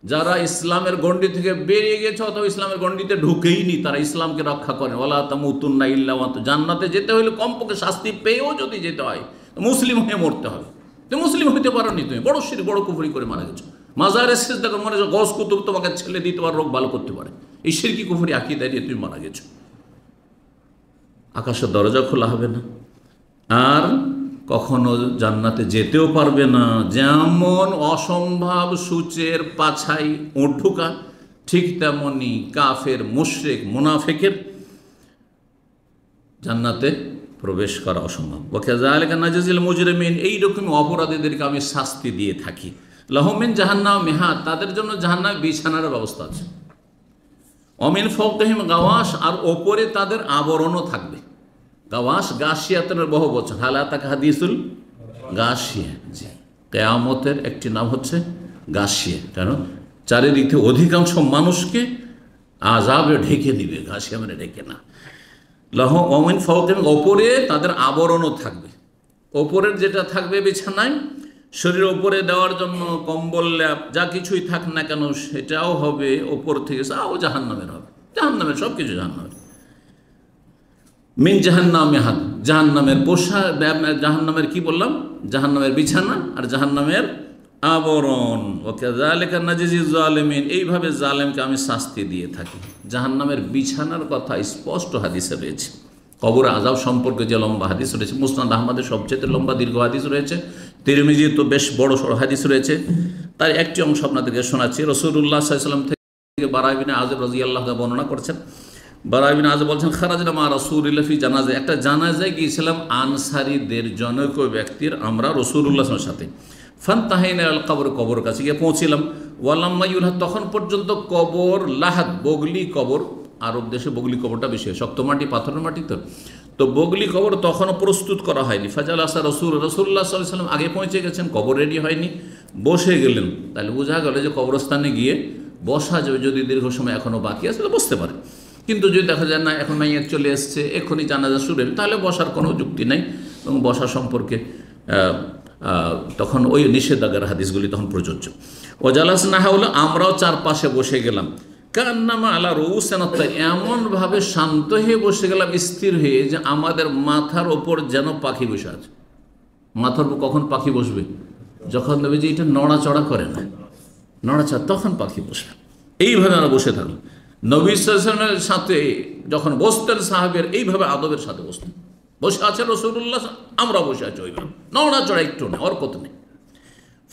যারা ইসলামের গণ্ডি থেকে বেরিয়ে গেছে অথবা ইসলামের গণ্ডিতে ঢুকেইনি, তারা ইসলামকে রক্ষা করেন। ওয়ালা তামুতুন্না ইল্লা ওয়া আনতুম, জান্নাতে যেতে হলে কমপক্ষে শাস্তি পেয়েও যদি যেতে হয় মুসলিম হয়ে মরতে হবে। তো মুসলিম হইতে পারোনি, তুমি বড় শিরক, বড় কুফরি করে মারা গেছো। মাজারে সিজদা করে মনে হচ্ছে গস কুতুব তোমাকে ছেলে দিতে পারে, রোগ ভালো করতে পারে, এই শিরকি কুফরি আকীদা দিয়ে তুমি মারা গেছো। আকাশের দরজা খোলা হবে না, আর কখনো জান্নাতে যেতেও পারবে না। যেমন অসম্ভব সূচের পাছাই উট ঢোকা, ঠিক তেমনি কাফের, মুশরিক, মুনাফিকের জান্নাতে প্রবেশ করা অসম্ভব। ওয়াকাযালিকা নাজজিল মুজরিমিন, এইরকম অপরাধীদেরকে আমি শাস্তি দিয়ে থাকি। লাহুম মিন জাহান্নাম মিহাদ, তাদের জন্য জাহান্নামে বিছানার ব্যবস্থা আছে। অমিন ফাওকিহিম গাওয়াশ, আর ওপরে তাদের আবরণও থাকবে। গাওয়াশ গাশিয়াতের বহু বচন, হালাতাকা হাদিসুল গাশিয়া। জি, কিয়ামতের একটি নাম হচ্ছে গাশিয়া, কারণ চারিদিক থেকে অধিকাংশ মানুষকে আযাবে ঢেকে দিবে, গাশিয়া মানে ঢেকে না। লাহু ওমিন ফাওকিহিম, ওপরে তাদের আবরণও থাকবে। ওপরের যেটা থাকবে বিছানায়, শরীরের ওপরে দেওয়ার জন্য কম্বল, ল্যাপ, যা কিছুই থাক না কেন সেটাও হবে ওপর থেকে, তাও জাহান্নামের হবে। জাহান্নামের সব কিছু জাহান্নামের। মিন জাহান্নামে হাত, জাহান্নামের পোশাক, জাহান্নামের কি বললাম, জাহান্নামের বিছানা আর জাহান্নামের আবরণ। ওয়াকাযালিকা নাজজিজ জালিমিন, এইভাবে জালেমকে আমি শাস্তি দিয়ে থাকি। জাহান্নামের বিছানার কথা স্পষ্ট হাদিসে রয়েছে। কবর আযাব সম্পর্কে যে লম্বা হাদিস রয়েছে, মুসনাদ আহমদের সবচেয়ে লম্বা দীর্ঘ হাদিস রয়েছে, তিরমিজি তো বেশ বড় সড় হাদিস রয়েছে। তার একটি অংশ আপনাদেরকে শোনাচ্ছি। রাসূলুল্লাহ সাল্লাল্লাহু আলাইহি ওয়াসাল্লাম থেকে বারা ইবনে আযিব রাদিয়াল্লাহু তাআলা বর্ণনা করছেন। বারা ইবনে আযিব বলছেন, খারাজনা মা রাসূলিল্লাহ ফি জানাজা, একটা জানাজায় গিয়েছিলাম আনসারীদের জনৈক ব্যক্তির, আমরা রাসূলুল্লাহ সাল্লাল্লাহু আলাইহি ওয়াসাল্লামের সাথে। ফান্তাহাইনা আল কবর, কবর কাছে গিয়ে পৌঁছিলাম। ওয়ালাম্মা ইউলহাদ, তখন পর্যন্ত কবর, লাহাদ বগলি কবর, আরব দেশে বগলি কবরটা বেশি হয়, শক্ত মাটি, পাথরের মাটি, তো বগলি কবর তখনও প্রস্তুত করা হয়নি। ফাজাল আসা রাসূলুল্লাহ সাল্লাল্লাহু আলাইহি ওয়াসাল্লাম আগে পৌঁছে গেছেন, কবর রেডি হয়নি, বসে গেলেন। তাহলে বোঝা গেল যে কবরস্থানে গিয়ে বসা যাবে, যদি দীর্ঘ সময় এখনও বাকি আছে বসতে পারে। কিন্তু যদি দেখা যায় না এখন মাইয়াত চলে এসছে, এখনই জানাজা শুরু হবে, তাহলে বসার কোনো যুক্তি নাই, এবং বসা সম্পর্কে তখন ওই নিষেধাজ্ঞার হাদিসগুলি তখন প্রযোজ্য। ও জালাসনা হাওলা, আমরাও চারপাশে বসে গেলাম। কান্নামা আলা রউসিনা, এমনভাবে শান্ত হয়ে বসে গেলাম, স্থির হয়ে, যে আমাদের মাথার ওপর যেন পাখি বসে আছে। মাথার উপর কখন পাখি বসবে? যখন দেবে যে এটা নড়াচড়া করে না, নড়াচড়া, তখন পাখি বসবে। এইভাবে আমরা বসে থাকলাম। নবী সাল্লাল্লাহু আলাইহি ওয়াসাল্লামের সাথে যখন বসতেন সাহাবের, এইভাবে আদবের সাথে বসতেন। বসে আছে রাসূলুল্লাহ, আমরা বসে আছি ওইভাবে, নড়াচড়া একটু নেই, অরকত নেই।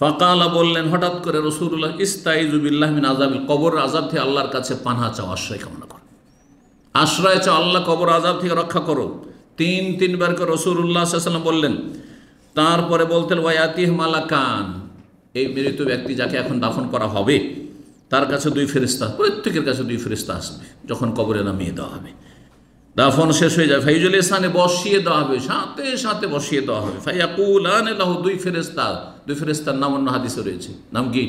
ফাকালা, বললেন হঠাৎ করে রাসূলুল্লাহ, ইস্তাইযু বিল্লাহি মিন আযাবিল কবর, আযাব থেকে আল্লাহর কাছে পানাহ চাও, আশ্রয় কামনা করো, আশ্রয় চাও, আল্লাহ কবর আযাব থেকে রক্ষা করো। তিনবার করে রাসূলুল্লাহ সাল্লাল্লাহু আলাইহি ওয়াসাল্লাম বললেন। তারপরে বলতেন, ওয়ায়াতিহ মালাকান, এই মৃত ব্যক্তি যাকে এখন দাফন করা হবে তার কাছে দুই ফেরেশতা, প্রত্যেকের কাছে দুই ফেরেশতা আসবে যখন কবরে নামিয়ে দেওয়া হবে। দাফন শেষ হয়ে যায়, ফাইজুল ইহসানে বসিয়ে দেওয়া হবে, সাথে সাথে বসিয়ে দেওয়া হবে। ফায়াকুলান লাহু, দুই ফেরেশতার নাম অন্য হাদিসে রয়েছে। নাম কি?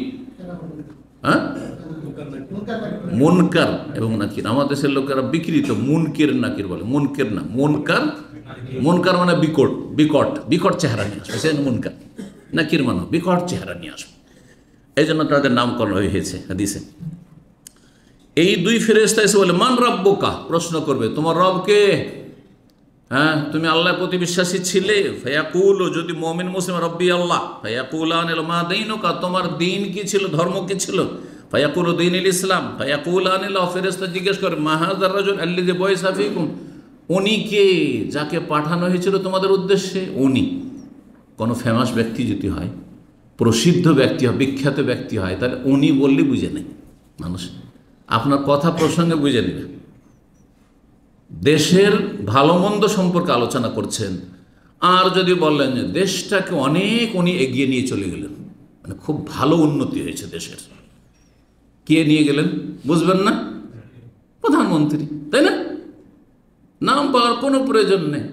হ্যাঁ, মুনকার এবং নাকির। আমাদের দেশের লোকেরা বিকৃত মুনকির নাকির বলে, মুনকির না, মুনকার মুনকার মানে বিকট, বিকট বিকট চেহারা নিয়ে আসবে, সে মুনকার। নাকির মানে বিকট চেহারা নিয়ে আসবে, এই জন্য তাদের নামকরণ হয়েছে হাদিসে। এই দুই ফেরেশতা এসে বলে মান রাব্বুকা, প্রশ্ন করবে তোমার রব কে? হ্যাঁ, তুমি আল্লাহর প্রতি বিশ্বাসী ছিলে? ফায়াকুল, যদি মুমিন মুসলিম রব্বি আল্লাহ, ফায়াকুলান মা দীনুকা, তোমার দিন কি ছিল, ধর্ম কি ছিল? ফায়াকুল দীনুল ইসলাম। ফায়াকুলান, ফেরেশতা জিজ্ঞেস করে মা হাযার রাজুল আল্লাযী বুইসা ফীকুম, উনি কে যাকে পাঠানো হয়েছিল তোমাদের উদ্দেশ্যে? উনি কোনো ফেমাস ব্যক্তি যদি হয়, প্রসিদ্ধ ব্যক্তি হয়, বিখ্যাত ব্যক্তি হয়, তাহলে উনি বললে বুঝে নেই মানুষ, আপনার কথা প্রসঙ্গে বুঝে নেবে। দেশের ভালো মন্দ সম্পর্কে আলোচনা করছেন, আর যদি বললেন যে দেশটাকে অনেক উনি এগিয়ে নিয়ে চলে গেলেন, মানে খুব ভালো উন্নতি হয়েছে দেশের, কে নিয়ে গেলেন বুঝবেন না? প্রধানমন্ত্রী, তাই না? নাম পাওয়ার কোনো প্রয়োজন নেই,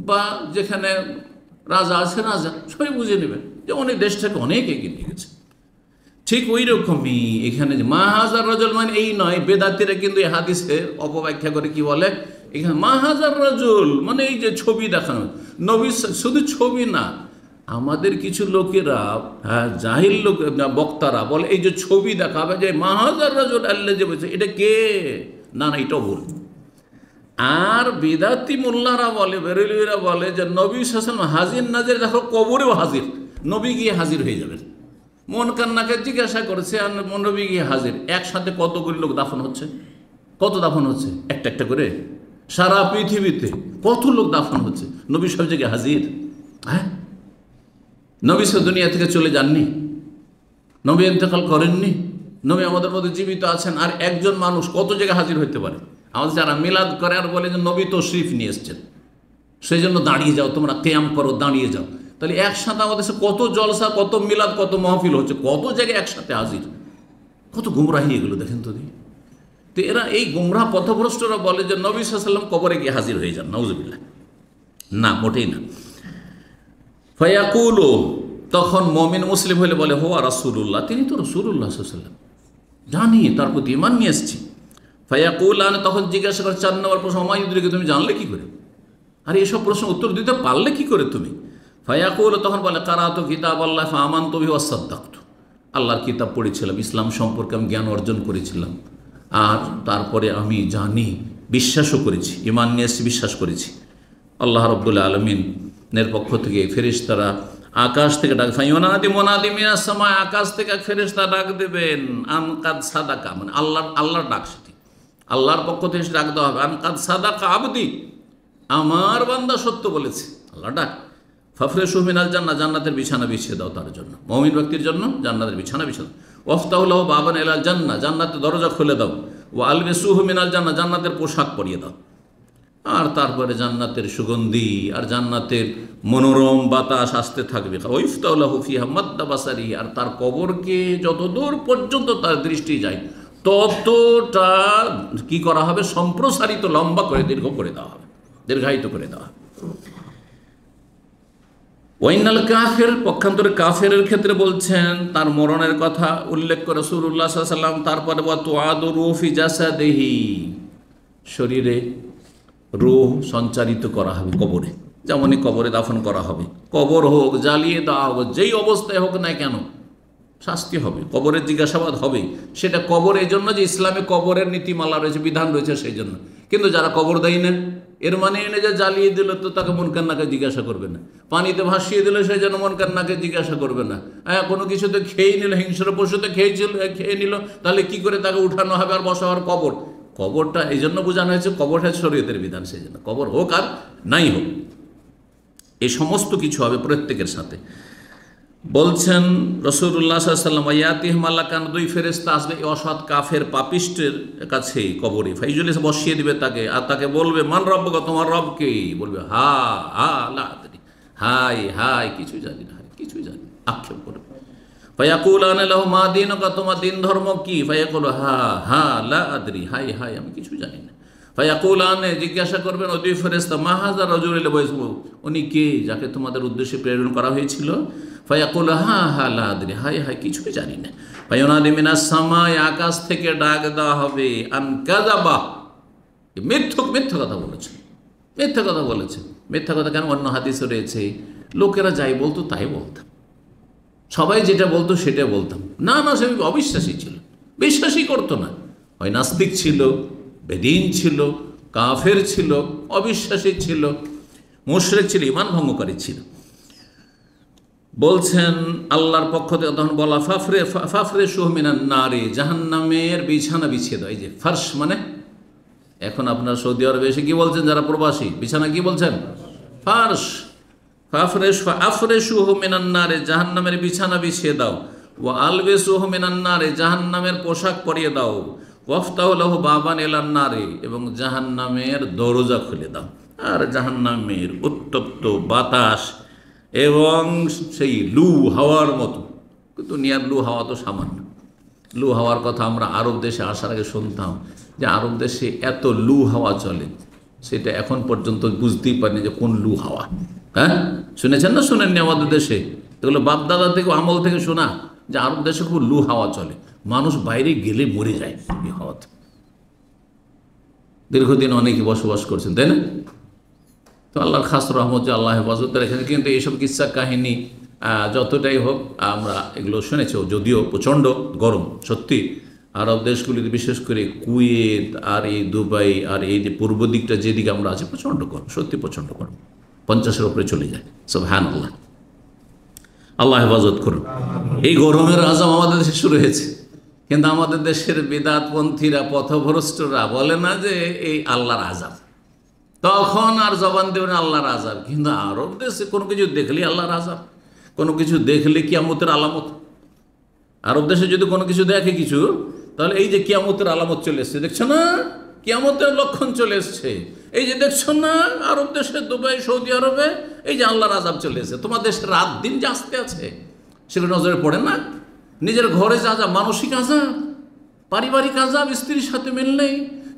বা যেখানে রাজা আছে রাজা, সবাই বুঝে নেবেন যে উনি দেশটাকে অনেক এগিয়ে নিয়ে গেছে। ঠিক ওই রকমই এখানে যে মা হাজার রাজুল মানে এই নয়, বেদাতিরা কিন্তু এই হাদিসের অপব্যাখ্যা করে কি বলে, এখানে মা হাজার রাজুল মানে এই যে ছবি দেখানো, নবী শুধু ছবি না, আমাদের কিছু লোকেরা, হ্যাঁ জাহিল লোক বক্তারা বলে এই যে ছবি দেখাবে যে মা হাজার রাজুল আল্লাহ যে বলছে, এটা কে? না না, এটাও ভুল। আর বিদাতি মোল্লারা বলে, বেরেলুইরা বলে যে নবী সাল্লাল্লাহু হাজির নাজির, দেখো কবরেও হাজির, নবী গিয়ে হাজির হয়ে যাবেন। মন কান্নাকে জিজ্ঞাসা করেছে আর নবী গিয়ে হাজির। একসাথে কতগুলি লোক দাফন হচ্ছে, কত দাফন হচ্ছে একটা একটা করে সারা পৃথিবীতে, কত লোক দাফন হচ্ছে, নবী সব জায়গায় হাজির। হ্যাঁ, নবী সব দুনিয়া থেকে চলে যাননি, নবী ইন্তেকাল করেননি, নবী আমাদের মধ্যে জীবিত আছেন। আর একজন মানুষ কত জায়গায় হাজির হতে পারে? আমাদের যারা মিলাদ করে আর বলে যে নবী তশরিফ নিয়ে এসছেন, সেই জন্য দাঁড়িয়ে যাও, তোমরা কিয়াম করো, দাঁড়িয়ে যাও। তাহলে একসাথে আমাদের কত জলসা, কত মিলাদ, কত মাহফিল হচ্ছে, কত জায়গায় একসাথে হাজির, কত গুমরাহি এগুলো দেখেন তো। তো এরা এই গুমরাহ পথভ্রষ্টরা বলে যে নবী সাল্লাল্লাহু আলাইহি ওয়াসাল্লাম কবরে গিয়ে হাজির হয়ে যান, নাউজুবিল্লাহ। না, মোটেই না। ফায়াকুলু, তখন মুমিন মুসলিম হলে বলে হুয়া রাসূলুল্লাহ, তিনি তো রাসূলুল্লাহ সাল্লাল্লাহু আলাইহি ওয়াসাল্লাম, জানি, তার প্রতি ঈমান নিয়ে এসেছি। ফায়াকুলান, তখন জিজ্ঞাসা করে 4 নম্বর প্রশ্ন, মা ইউদ্রিকে, তুমি জানলে কি করে? আরে এসব প্রশ্ন উত্তর দিতে পারলে কি করে তুমি? ফায়াকুল, তখন বলে কারাতু কিতাব আল্লাহ ফাআমানতু বিহি ওয়াসাদ্দাকতু, আল্লাহর কিতাব পড়েছিলাম, ইসলাম সম্পর্কে আমি জ্ঞান অর্জন করেছিলাম, আর তারপরে আমি জানি, বিশ্বাসও করেছি, ঈমান নিয়ে এসেছি, বিশ্বাস করেছি। আল্লাহ রাব্বুল আলামিনের পক্ষ থেকে ফেরেশতারা আকাশ থেকে ডাক, ফায়ুনাদি মুনাদি মিনাস সামা, আকাশ থেকে ফেরেশতা ডাক দেবেন, আন কাদ সাদাকা, মানে আল্লাহর ডাক, সেটি আল্লাহর পক্ষ থেকে ডাক দেওয়া হবে, আন কাদ সাদাকা আবদি, আমার বান্দা সত্য বলেছে, আল্লাহ ডাক। ফাফরেশু মিনাল জান্নাহ, জান্নাতের বিছানা বিছিয়ে দাও তার জন্য, মুমিন ব্যক্তির জন্য জান্নাতের বিছানা বিছিয়ে দাও। ওয়াফতাহু লাহু বাবান ইলাল জান্নাহ, জান্নাতের দরজা খুলে দাও। ওয়া আলবিসুহু মিনাল জান্নাহ, জান্নাতের পোশাক পরিয়ে দাও। আর তারপরে জান্নাতের সুগন্ধি আর জান্নাতের মনোরম বাতাস আসতে থাকবে। ওয়াইফতাহু লাহু ফিহা মাদ্দা বাসারি, আর তার কবরকে যতদূর পর্যন্ত তার দৃষ্টি যায় ততটা কি করা হবে, সম্প্রসারিত, লম্বা করে দীর্ঘ করে দেওয়া হবে, দীর্ঘায়িত করে দেওয়া হবে। ওয়াইনাল কাফের, পক্ষান্তরে কাফেরের ক্ষেত্রে বলছেন তার মরণের কথা উল্লেখ করে রাসূলুল্লাহ সাল্লাল্লাহু আলাইহি ওয়াসাল্লাম। তারপরে ওয়া তুআদু রূহ ফি জাসাদিহি, শরীরে রূহ সঞ্চারিত করা হবে কবরে, যেমনই কবরে দাফন করা হবে, কবর হোক, জ্বালিয়ে দেওয়া হোক, যেই অবস্থায় হোক না কেন শাস্তি হবে, কবরের জিজ্ঞাসাবাদ হবে। সেটা কবর এই জন্য যে ইসলামে কবরের নীতিমালা রয়েছে, বিধান রয়েছে সেই জন্য। কিন্তু যারা কবর দেয় না, এর মানে এনে যে জ্বালিয়ে দিল তো তাকে মুনকারনাকে জিজ্ঞাসা করবে না, পানিতে ভাসিয়ে দিল সেই জন্য মুনকারনাকে জিজ্ঞাসা করবে না। হ্যাঁ, কোনো কিছুতে খেয়ে নিল, হিংস্র পশুতে খেয়ে নিল, তাহলে কি করে তাকে উঠানো হবে আর বসা হওয়ার? কবরটা এই জন্য বোঝানো হয়েছে, কবরটা শরীয়তের বিধান, সেই জন্য কবর হোক আর নাই হোক এই সমস্ত কিছু হবে প্রত্যেকের সাথে। বলছেন রাসূলুল্লাহ সাল্লাল্লাহু আলাইহি ওয়াসাল্লাম, ইয়াতিহি মালাকান, দুই ফেরেশতা আসবে এই অসৎ কাফের পাপিষ্টের কাছে কবরে, ফাইজুলিস, বসিয়ে দিবে তাকে, আর তাকে বলবে মান রব্বুকা, তোমার রব কে? বলবে হা হা লা আদরি, হাই হাই কিছুই জানি না, কিছুই জানি না, আক্ষেপ করবে। ফায়াকুলানা লাহু মা দীনুকা, তোমার দিন ধর্ম কি? ফায়াকুলু হা হা লা আদরি, হাই হাই আমি কিছুই জানি না। ফায়াকুলানে, জিজ্ঞাসা করবেন ওই দুই ফেরেশতা, মা হাযা রাজুল বুইসা, উনি কে যাকে তোমাদের উদ্দেশ্যে প্রেরণ করা হয়েছিল? ফায়াকুল হা হা লা আদরি, হাই হাই কিছুই জানি না। ফায়ুনাদি মিনাস সামায়, আকাশ থেকে ডাক দেওয়া হবে, আন কাযাবা, মিথ্যা কথা বলেছে, মিথ্যা কথা বলেছে। মিথ্যা কথা কেন? অন্য হাদিসে রয়েছে লোকেরা যাই বলতো তাই বলতাম, সবাই যেটা বলতো সেটা বলতাম। না না, সে অবিশ্বাসী ছিল, বিশ্বাসই করতো না। হয় নাস্তিক ছিল, বেদিন ছিল, কাফের ছিল, অবিশ্বাসী ছিল, মুশরিক ছিল, ঈমান ভঙ্গকারী ছিল। বলছেন আল্লাহর পক্ষ থেকে তখন বলা ফাফরে সুহমিনান নারে, জাহান্নামের বিছানা বিছিয়ে দাও। এই যে ফার্শ মানে, এখন আপনার সৌদি আরবে এসে কি বলছেন যারা প্রবাসী, বিছানা কি বলছেন? ফার্শ। আফরেশুহু মিনান নারে, জাহান্নামের বিছানা বিছিয়ে দাও। ওয়া আলবেসুহু মিনান নারে, জাহান্নামের পোশাক পরিয়ে দাও। ওয়াফতাহু লাহু বাবান ইলান নারে, এবং জাহান্নামের দরজা খুলে দাও। আর জাহান্নামের উত্তপ্ত বাতাস এবং সেই লু হাওয়ার মতো, দুনিয়ার লু হাওয়া তো সামান্য। লু হাওয়ার কথা আমরা আরব দেশে আসার আগে শুনতাম যে আরব দেশে এত লু হাওয়া চলে, সেটা এখন পর্যন্ত বুঝতেই পারিনি যে কোন লু হাওয়া। হ্যাঁ, শুনেছেন না শুনেননি? আমাদের দেশে এগুলো বাপদাদা থেকে আমল থেকে শোনা যে আরব দেশে খুব লু হাওয়া চলে, মানুষ বাইরে গেলে মরে যায় এই হাওয়াতে। দীর্ঘদিন অনেকে বসবাস করছেন, তাই না? তো আল্লাহর খাস রহমত যে আল্লাহ হেফাজত রেখেছেন। কিন্তু এইসব কিচ্ছা কাহিনী যতটাই হোক আমরা এগুলো শুনেছি, যদিও প্রচণ্ড গরম সত্যি। আরব দেশগুলিতে বিশেষ করে কুয়েত আর এই দুবাই আর এই যে পূর্ব দিকটা যেদিকে আমরা আছি প্রচণ্ড গরম, সত্যি প্রচণ্ড গরম, 50-এর উপরে চলে যায়। সুবহানাল্লাহ, আল্লাহ হেফাজত করুন। এই গরমের আযাব আমাদের দেশে শুরু হয়েছে, কিন্তু আমাদের দেশের বিদআতপন্থীরা পথভ্রষ্টরা বলে না যে এই আল্লাহর আযাব, তখন আর জবান দেবেন আল্লাহর আযাব। কিন্তু আরব দেশে কোনো কিছু দেখলে আল্লাহর আযাব, কোনো কিছু দেখলে কিয়ামতের আলামত। আরব দেশে যদি কোনো কিছু দেখে কিছু, তাহলে এই যে কিয়ামতের আলামত চলে এসছে, দেখছো না, কিয়ামতের লক্ষণ চলে এসছে, এই যে দেখছো না আরব দেশে, দুবাই, সৌদি আরবে এই যে আল্লাহর আযাব চলে এসেছে। তোমার দেশে রাত দিন যে আসতে আছে সেগুলো নজরে পড়ে না? নিজের ঘরে যা যা মানসিক আযাব, পারিবারিক আযাব, স্ত্রীর সাথে মিল নেই,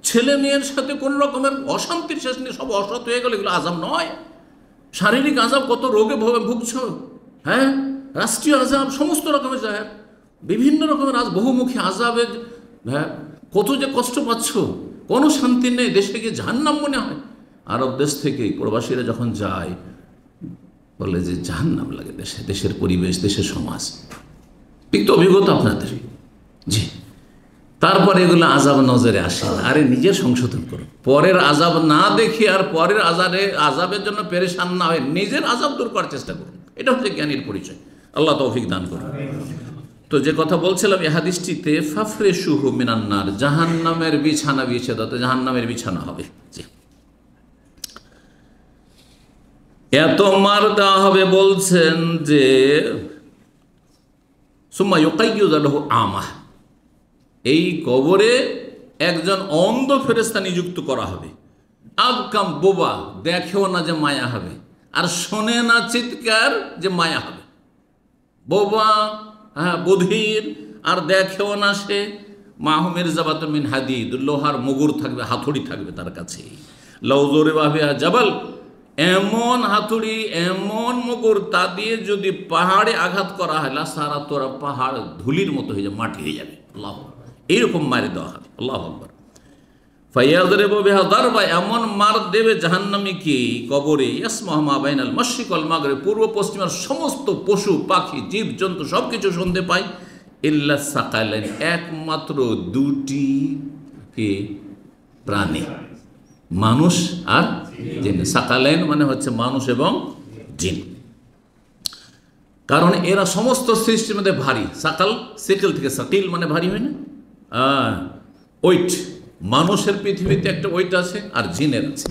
ছেলে মেয়ের সাথে কোন রকমের অশান্তির শেষ নেই, সব অসৎ হয়ে গেল, এগুলো আযাব নয়? শারীরিক আযাব, কত রোগে ভুগছো, হ্যাঁ, রাষ্ট্রীয় আযাব, সমস্ত রকমের যায়, বিভিন্ন রকমের বহুমুখী আযাবের, হ্যাঁ, কত যে কষ্ট পাচ্ছ, কোনো শান্তি নেই, দেশে গিয়ে জাহান্নাম মনে হয়। আরব দেশ থেকে প্রবাসীরা যখন যায় বলে যে জাহান্নাম লাগে দেশে, দেশের পরিবেশ, দেশের সমাজ। কিন্তু অভিজ্ঞতা আপনাদের, জি। তারপরে এগুলো আযাব নজরে আসে, আরে নিজের সংশোধন করুন, পরের আযাব না দেখে আর পরের আযাবের জন্য পেরেশান না হয়ে নিজের আযাব দূর করার চেষ্টা করুন। এটা হচ্ছে জ্ঞানীর পরিচয়। আল্লাহ তৌফিক দান করুন। তো যে কথা বলছিলাম, এই হাদিসটিতে ফাফরেশুহু মিনান নার, জাহান্নামের বিছানা বিছিয়ে দাও, জাহান্নামের বিছানা হবে। জি, এত মার দেওয়া হবে, বলছেন যে সুম্মা ইউকাইয়্যুযু লাহু আমা, এই কবরে একজন অন্ধ ফেরেশতা নিযুক্ত করা হবে। আবকাম, বোবা, দেখেও না যে মায়া হবে, আর শোনে না চিৎকার যে মায়া হবে। বোবা, হ্যাঁ, বধির, আর দেখেও না সে। মাহু মিরজাবাতুন মিন হাদিদ, লোহার মুগুর থাকবে, হাতুড়ি থাকবে তার কাছে। লাউ যুরিবা বিহা জাবাল, এমন হাতুড়ি, এমন মুগুর, তা দিয়ে যদি পাহাড়ে আঘাত করা হয়, লাসারা তোরা পাহাড় ধুলির মতো হয়ে যাবে, মাটি হয়ে যাবে। আল্লাহ, এইরকম মারি দেওয়া হবে। আল্লাহু আকবার। ফায়াযরিবু বিহা দারবা, এমন মার দেবে জাহান্নামীকে কবরে, ইয়াসমাহু মা বাইনাল মাশরিক ওয়াল মাগরিব, পূর্ব পশ্চিমের সমস্ত পশু পাখি জীব জন্তু সব কিছু শুনতে পায়। ইল্লা সাকালাইন, একমাত্র দুটি কি প্রাণী, মানুষ আর জিন। সাকালাইন মানে হচ্ছে মানুষ এবং জিন, কারণ এরা সমস্ত সৃষ্টির মধ্যে ভারী। সাকাল, সেকেল থেকে সাকিল মানে ভারী হয় না, ওয়েট। মানুষের পৃথিবীতে একটা ওয়েট আছে আর জিনের আছে।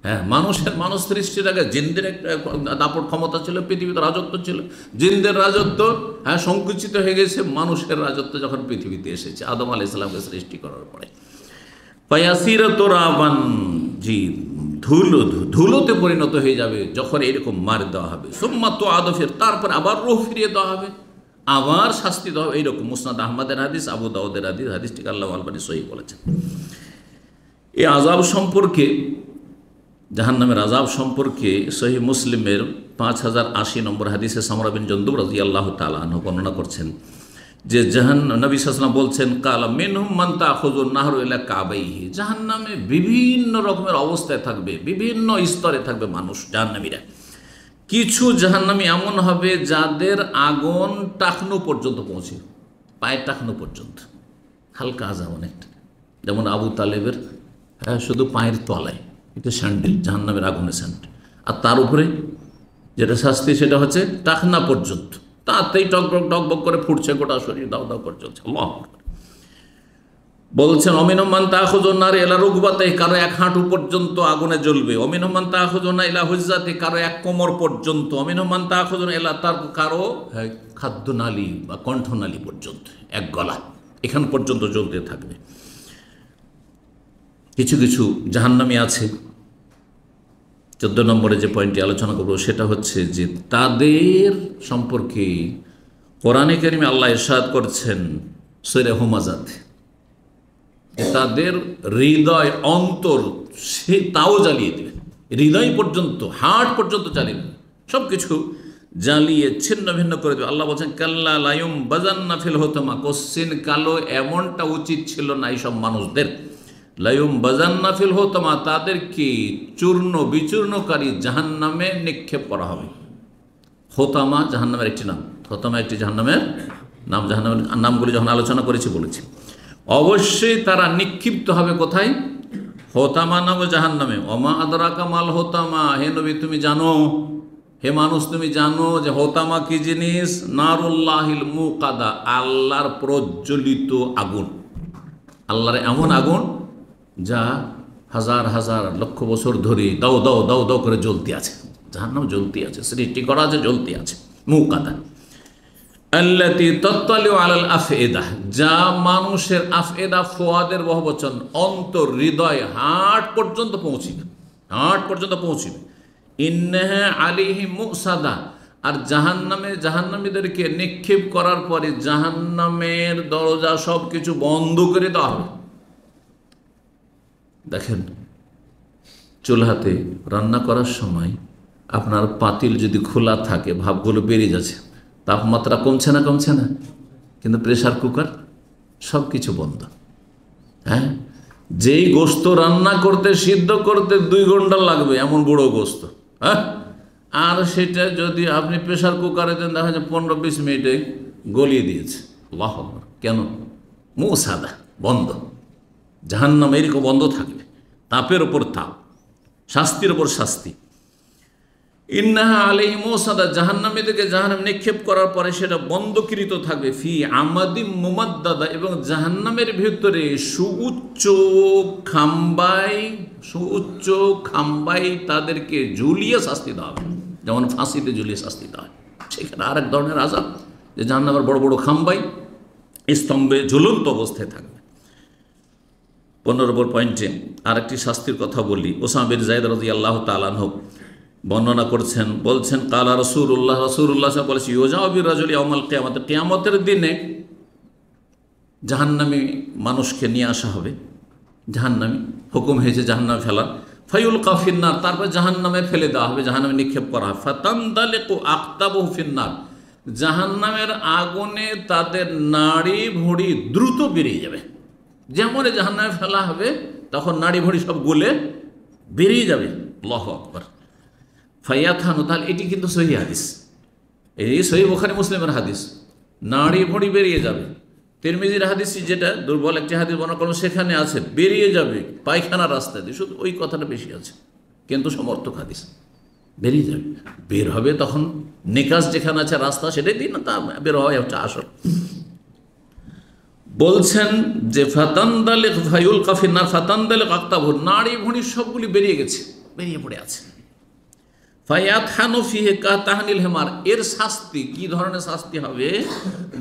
হ্যাঁ, মানুষ সৃষ্টির আগে জিনদের একটা দাপট ক্ষমতা ছিল, পৃথিবীতে রাজত্ব ছিল। জিনদের রাজত্ব, হ্যাঁ, সংকুচিত হয়ে গেছে। মানুষের রাজত্ব যখন পৃথিবীতে এসেছে আদম আলাইহিস সালামকে সৃষ্টি করার পরে, ফায়াসিরা তুরাবান, জি, ধুলোতে পরিণত হয়ে যাবে যখন এরকম মার দেওয়া হবে। সুম্মা তুআদু, তারপর আবার রূহ ফিরিয়ে দেওয়া হবে, আবার শাস্তি দেওয়া হবে। এইরকম মুসনাদ আহমদের হাদিস, আবু দাউদের হাদিস, হাদিসটিকে আল্লাহু আলবানী সহিহ বলেছেন। এই আযাব সম্পর্কে, জাহান্নামের আযাব সম্পর্কে সহিহ মুসলিমের 5080 নম্বর হাদিসে সামরা বিন জুনদুব রাদিয়াল্লাহু তাআলা আনহু বর্ণনা করছেন যে নবী সাল্লাল্লাহু আলাইহি ওয়াসাল্লাম বলছেন কালা মিনহুম মান তাখুযুন নাহরু ইলা কাবাইহি, জাহান্নামে বিভিন্ন রকমের অবস্থায় থাকবে, বিভিন্ন স্তরে থাকবে মানুষ জাহান্নামীরা। কিছু জাহান্নামী এমন হবে যাদের আগুন টাকনু পর্যন্ত পৌঁছে, পায়ের টাকনু পর্যন্ত, হালকা আজাব অনেকটা, যেমন আবু তালেবের শুধু পায়ের তলায় এটা স্যান্ডেল, জাহান্নামের আগুনের স্যান্ডেল, আর তার উপরে যেটা শাস্তি সেটা হচ্ছে টাকনা পর্যন্ত, তাতেই টকবক টকবক করে ফুটছে, গোটা শরীর দাও দাও করে চলছে। আল্লাহু আকবার। বলছেন অমিনহুম মান তাখুযুন নার ইলা রুকবাতাইহি, কারো এক হাঁটু পর্যন্ত আগুনে জ্বলবে। অমিনহুম মান তাখুযুন ইলা হুজ্জাতি, কারো এক কোমর পর্যন্ত। অমিনহুম মান তাখুযুন ইলা, তার কারো খাদ্যনালী বা কণ্ঠনালী পর্যন্ত, এক গলা এখান পর্যন্ত জ্বলতে থাকবে। কিছু কিছু জাহান্নামী আছে, 14 নম্বরে যে পয়েন্টটি আলোচনা করব সেটা হচ্ছে যে তাদের সম্পর্কে কোরআনে কারিমে আল্লাহ ইরশাদ করছেন সূরা হুমাযাতে, তাদের হৃদয় অন্তর সে তাও জ্বালিয়ে দেবে, হৃদয় পর্যন্ত হার্ট পর্যন্ত জ্বালিয়ে দেবে, সব কিছু জ্বালিয়ে ছিন্ন ভিন্ন করে দেবে। আল্লাহ বলছেন কাল্লা লায়ুম বাজান্না ফিল হুতামা, কোশ্চিন কালো এমনটা উচিত ছিল না এইসব মানুষদের। লায়ুম বাজান্না ফিল হুতামা, তাদেরকে চূর্ণ বিচূর্ণকারী জাহান্নামে নিক্ষেপ করা হবে। হোতামা জাহান্নামের একটি নাম, হোতামা একটি জাহান্নামের নাম, জাহান্নামের নামগুলি যখন আলোচনা করেছি বলেছি। অবশ্যই তারা নিক্ষিপ্ত হবে কোথায়? হোতামা নাম জাহান্নামে। অমা আদরাকা মাল হোতামা, হে নবী তুমি জানো, হে মানুষ তুমি জানো যে হোতামা কি জিনিস? নারুল্লাহিল মুকাদা, আল্লাহর প্রজ্বলিত আগুন, আল্লাহর এমন আগুন যা হাজার হাজার লক্ষ বছর ধরে দাও দাও দাও দাও করে জ্বলতে আছে, জাহান্নাম জ্বলতে আছে, সৃষ্টি করা আছে, জ্বলতে আছে। মুকাদা আল্লাতী তাত্তালিউ আলাল আফএদা, যা মানুষের আফএদা ফুয়াদের বহুবচন, অন্তর হৃদয় হার্ট পর্যন্ত পৌঁছিবে, হার্ট পর্যন্ত পৌঁছিবে। ইন্নাহা আলাইহিম মুসাদা, আর জাহান্নামীদেরকে নিক্ষেপ করার পরে জাহান্নামের দরজা সব কিছু বন্ধ করে দেওয়া হবে। দেখেন চুলহাতে রান্না করার সময় আপনার পাতিল যদি খোলা থাকে ভাপগুলো বেরিয়ে যাচ্ছে, তাপমাত্রা কমছে না? কমছে না। কিন্তু প্রেসার কুকার সব কিছু বন্ধ। হ্যাঁ, যেই গোস্ত রান্না করতে সিদ্ধ করতে 2 ঘন্টা লাগবে এমন বড় গোস্ত, হ্যাঁ, আর সেটা যদি আপনি প্রেসার কুকারে দেন দেখা যায় 15-20 মিনিটে গলিয়ে দিয়েছে। আল্লাহু আকবার। কেন? মুসাদা, বন্ধ। জাহান্নাম এরকম বন্ধ থাকবে, তাপের ওপর তাপ, শাস্তির ওপর শাস্তি। ইন্নাহা আলাইহিম মুসাদা, জাহান্নামীদেরকে জাহান্নামে নিক্ষেপ করার পরে সেটা বন্ধকৃত থাকবে। ফি আমাদিম মুমাদ্দাদা, এবং জাহান্নামের ভিতরে সুউচ্চ খাম্বাই তাদেরকে ঝুলিয়ে শাস্তি দেওয়া হবে, যেমন ফাঁসিতে ঝুলিয়ে শাস্তি দেওয়া হয়। সেখানে আরেক ধরনের আযাব, যে জাহান্নামের বড় বড় খাম্বাই স্তম্ভে ঝুলন্ত অবস্থায় থাকবে। 15 নম্বর পয়েন্টে আরেকটি শাস্তির কথা বলি। উসামা বিন যায়েদ রাদিয়াল্লাহু তাআলা আনহু বর্ণনা করছেন, বলছেন কালা রাসূলুল্লাহ সাল্লাল্লাহু বলেছে ইউজাউ বিরাজুলি ইয়াউমাল কিয়ামত, কিয়ামতের দিনে জাহান্নামী মানুষকে নিয়ে আসা হবে, জাহান্নামী হুকুম হয়েছে জাহান্নামে ফেলার। ফায়ুলকা ফিন্নার, তারপর জাহান্নামে ফেলে দেওয়া হবে, জাহান্নামে নিক্ষেপ করা হবে। ফাতানদালিকু আকতাবুহু ফিন্নার, জাহান্নামের আগুনে তাদের নাড়ি ভুঁড়ি দ্রুত বেরিয়ে যাবে। যেমন জাহান্নামে ফেলা হবে তখন নাড়ি ভুঁড়ি সব গলে বেরিয়ে যাবে। আল্লাহু আকবার। ফায়াথানু, তাহলে এটি কিন্তু সহিহ হাদিস, এই সহিহ বুখারী মুসলিমের হাদিস, নাড়ি ভুঁড়ি বেরিয়ে যাবে। তিরমিজির হাদিস যেটা দুর্বল একটি হাদিস বর্ণনা করলো সেখানে আছে বেরিয়ে যাবে পায়খানা রাস্তা দিয়ে, শুধু ওই কথাটা বেশি আছে, কিন্তু সমর্থক হাদিস। বেরিয়ে যাবে, বের হবে তখন নিকাশ যেখানে আছে রাস্তা সেটাই দিন না, তা বের হয় হচ্ছে আসল। বলছেন যে ফাতানদালিক ফায়ুলকা ফিন্নার ফাতানদালিক আকতাবহু, নাড়ি ভুঁড়ি সবগুলি বেরিয়ে গেছে, বেরিয়ে পড়ে আছে। ফায়াতহানু ফিহি কাতাহনিল হিমার, এর শাস্তি কি ধরনের শাস্তি হবে?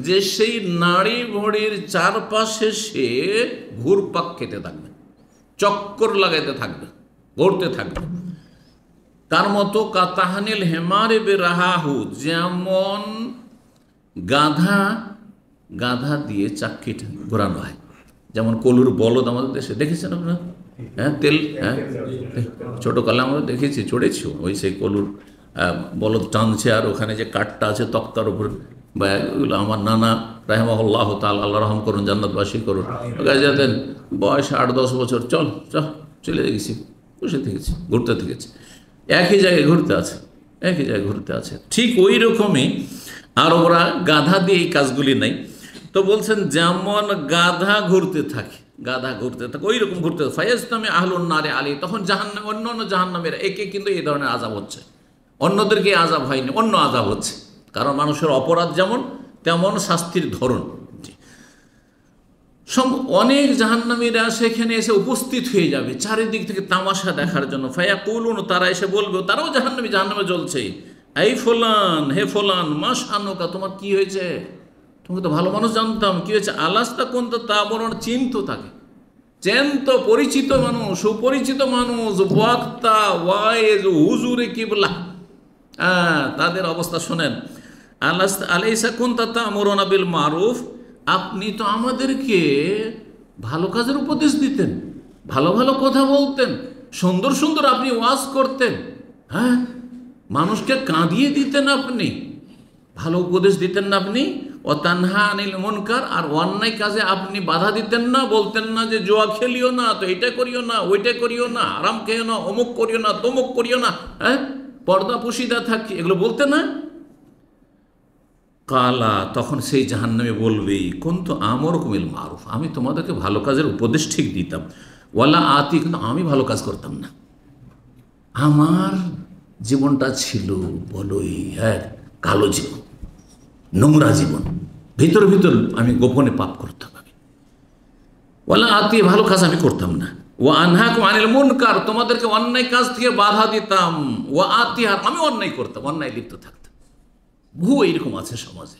যে সেই নাড়ি ভুঁড়ির চারপাশে সে ঘুরপাক খেতে থাকবে, চক্কর লাগাইতে থাকবে, ঘুরতে থাকবে। তার মতো কাতাহানিল হেমারে বেরাহাহু, যেমন গাধা দিয়ে চাক্কিটা ঘোরানো হয়, যেমন কলুর বলদ আমাদের দেশে দেখেছেন আপনারা? হ্যাঁ, তেল, হ্যাঁ, ছোটোকালে আমরা দেখেছি, চড়েছি ওই সেই কলুর বলদ টানছে, আর ওখানে যে কাঠটা আছে তক্তার উপর বা এগুলো আমার নানা রাহিমাহুল্লাহ তাআলা, আল্লাহ রহম করুন, জান্নাতবাসী করুন, যেতেন বয়স 8-10 বছর, চলে গেছি, বসে থেকেছি, ঘুরতে থেকেছি, একই জায়গায় ঘুরতে আছে। ঠিক ওই রকমই আরবরা গাধা দিয়ে এই কাজগুলি নাই। তো বলছেন যেমন গাধা ঘুরতে থাকে ওই রকম ঘুরতে থাকে। ফায়াজতামি আহলুন নারে আলী, তখন জাহান্নাম, অন্য জাহান্নামের একে কিন্তু এই ধরনের আযাব হচ্ছে, অন্যদেরকে আযাব হয়নি, অন্য আযাব হচ্ছে। কারণ মানুষের অপরাধ যেমন তেমন শাস্তির ধরন। অনেক জাহান্নামীরা সেখানে এসে উপস্থিত হয়ে যাবে চারিদিক থেকে তামাশা দেখার জন্য। ফায়াকুলুন, তারা এসে বলবে, তারাও জাহান্নামে জ্বলছে, এই ফলান, হে ফলান, মা শানুকা, তোমার কি হয়েছে? তোমাকে তো ভালো মানুষ জানতাম, কি হয়েছে? আলাস্তা কোনটা, তা বরং চিন্ত তাকে, চেন্ত, পরিচিত মানুষ, সুপরিচিত মানুষ, বক্তা, ওয়াইজ, হুজুরে কিবলা, তাদের অবস্থা শোনেন। আলাইসা কুনতা তা'মুরুনা বিল মারুফ, আপনি তো আমাদেরকে ভালো কাজের উপদেশ দিতেন, ভালো ভালো কথা বলতেন, সুন্দর সুন্দর আপনি ওয়াজ করতেন, হ্যাঁ, মানুষকে কাঁদিয়ে দিতেন, আপনি ভালো উপদেশ দিতেন না আপনি। ও তানহা আনিল মুনকার, আর অন্যায় কাজে আপনি বাধা দিতেন না, বলতেন না যে জুয়া খেলিও না, তো এটা করিও না, ওইটা করিও না, আরাম খেয়েও না, অমুক করিও না, তমুক করিও না, হ্যাঁ, পর্দা পুশিদা থাকি, এগুলো বলতে না। কালা, তখন সেই জাহান্নামে বলবে, কুনতু আমরুকুম বিল মারুফ, আমি তোমাদেরকে ভালো কাজের উপদেশ ঠিক দিতাম, ওয়ালা আতি, কিন্তু আমি ভালো কাজ করতাম না। আমার জীবনটা ছিল বলোই কালো জীবন, নোংরা জীবন, ভিতর ভিতর আমি গোপনে পাপ করতাম, আমি ওয়ালা আতি, ভালো কাজ আমি করতাম না। ওয়া আনহাকুম আনিল মুনকার, তোমাদেরকে অন্যায় কাজ থেকে বাধা দিতাম। ওয়া আতি, আর আমি অন্যায় করতাম, অন্যায় লিপ্ত থাকতাম। বহু এইরকম আছে সমাজে,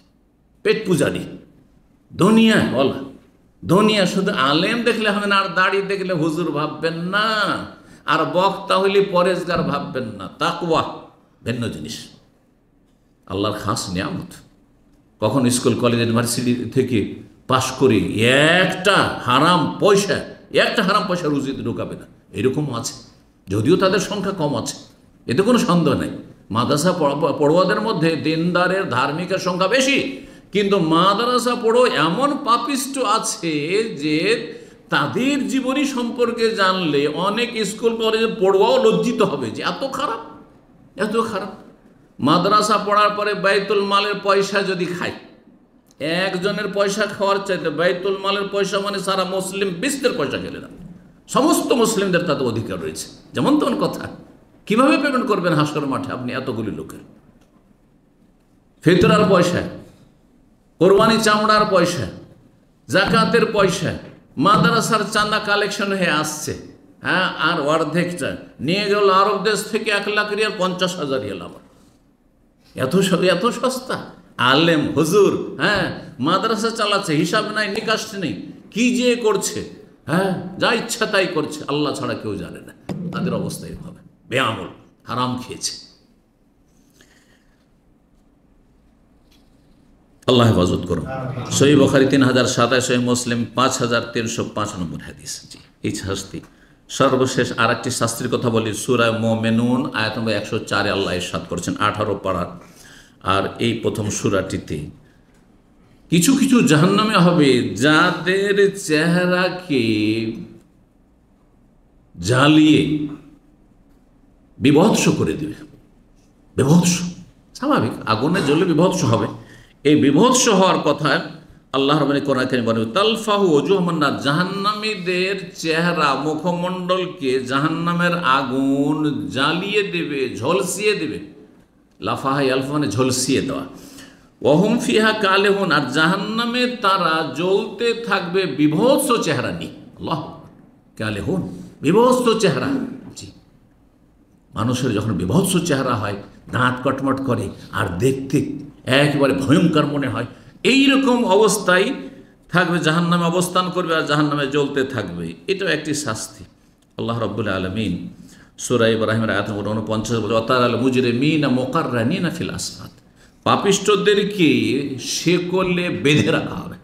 পেট পূজারি, দুনিয়া শুধু আলেম দেখলে হবে না, আর দাড়ি দেখলে হুজুর ভাববেন না, আর বক্তা হইলে পরেজগার ভাববেন না। তাকওয়া ভিন্ন জিনিস, আল্লাহর খাস নিয়ামত। কখন স্কুল কলেজ ইউনিভার্সিটি থেকে পাশ করি একটা হারাম পয়সা রুজিতে ঢুকাবে না, এরকমও আছে, যদিও তাদের সংখ্যা কম আছে, এতে কোনো সন্দেহ নেই। মাদ্রাসা পড়ুয়াদের মধ্যে দিনদারের, ধার্মিকের সংখ্যা বেশি, কিন্তু মাদ্রাসা পড়ো এমন পাপিষ্ট আছে যে তাদের জীবনী সম্পর্কে জানলে অনেক স্কুল কলেজে পড়ুয়াও লজ্জিত হবে যে এত খারাপ। মাদ্রাসা পড়ার পরে বাইতুল মালের পয়সা যদি খায়, একজনের পয়সা খাওয়ার চাইতে বাইতুল মালের পয়সা মানে সারা মুসলিম বিশ্বের পয়সা খেলে না, সমস্ত মুসলিমদের তাতে অধিকার রয়েছে, যেমন তেমন কথা। কিভাবে পেমেন্ট করবেন হাসর মাঠে আপনি এতগুলি লোকের? ফিতরার পয়সা, কোরবানি চামড়ার পয়সা, জাকাতের পয়সা, মাদ্রাসার চাঁদা কালেকশন হয়ে আসছে, হ্যাঁ, আর অর্ধেকটা নিয়ে গেল আরব দেশ থেকে 1 লাখ রিয়াল, 50,000 রিয়াল। আমার এত সস্তা আলেম হুজুর, হ্যাঁ, মাদ্রাসা চালাচ্ছে, হিসাব নাই, নিকাশ নেই, কি যে করছে, হ্যাঁ, যা ইচ্ছা তাই করছে, আল্লাহ ছাড়া কেউ জানে না। তাদের অবস্থা এভাবে, বেআমল, হারাম খেয়েছে। আল্লাহ হেফাজত করুন। সহিহ বুখারী 3027, সহিহ মুসলিম 5305 নম্বর হাদিস। জি, এই শাস্তি। সর্বশেষ আর একটি শাস্তির কথা বলি, সূরা মুমিনুন আয়াত নম্বর 104 আল্লাহ ইরশাদ করেছেন, 18 পারা। আর এই প্রথম সূরাটিতে কিছু কিছু জাহান্নামে হবে যাদের চেহারাকে জ্বালিয়ে বিভৎস করে দেবে। বিভৎস স্বাভাবিক, আগুনে জ্বলে বিভৎস হবে। এই বিভৎস হওয়ার কথা আল্লাহ রাব্বুল কোরআনে বলেন, তালফাহু ওজুহুম নার, জাহান্নামীদের চেহারা, মুখমণ্ডলকে জাহান্নামের আগুন জ্বালিয়ে দেবে, ঝলসিয়ে দেবে। লাফাহা ইয়ালফা মানে ঝলসিয়ে দেওয়া। ওয়াহুম ফিহা কালেহুন, আর জাহান্নামে তারা জ্বলতে থাকবে বিভৎস চেহারা নিয়ে। আল্লাহ, কালেহুন, বিভৎস চেহারা। জি, মানুষের যখন বিভৎস চেহারা হয়, দাঁত কটমট করে, আর দেখতে একেবারে ভয়ঙ্কর মনে হয়, এই রকম অবস্থায় থাকবে, জাহান্নামে অবস্থান করবে আর জাহান্নামে জ্বলতে থাকবে। এটাও একটি শাস্তি। আল্লাহ রাব্বুল আলামিন সূরা ইব্রাহিমের আয়াত নম্বর 49 বলে, ওয়াতারাল মুজরিমিনা মুকাররানিনা ফিল আসফাদ, পাপিষ্ঠদেরকে শেকলে বেঁধে রাখা হবে।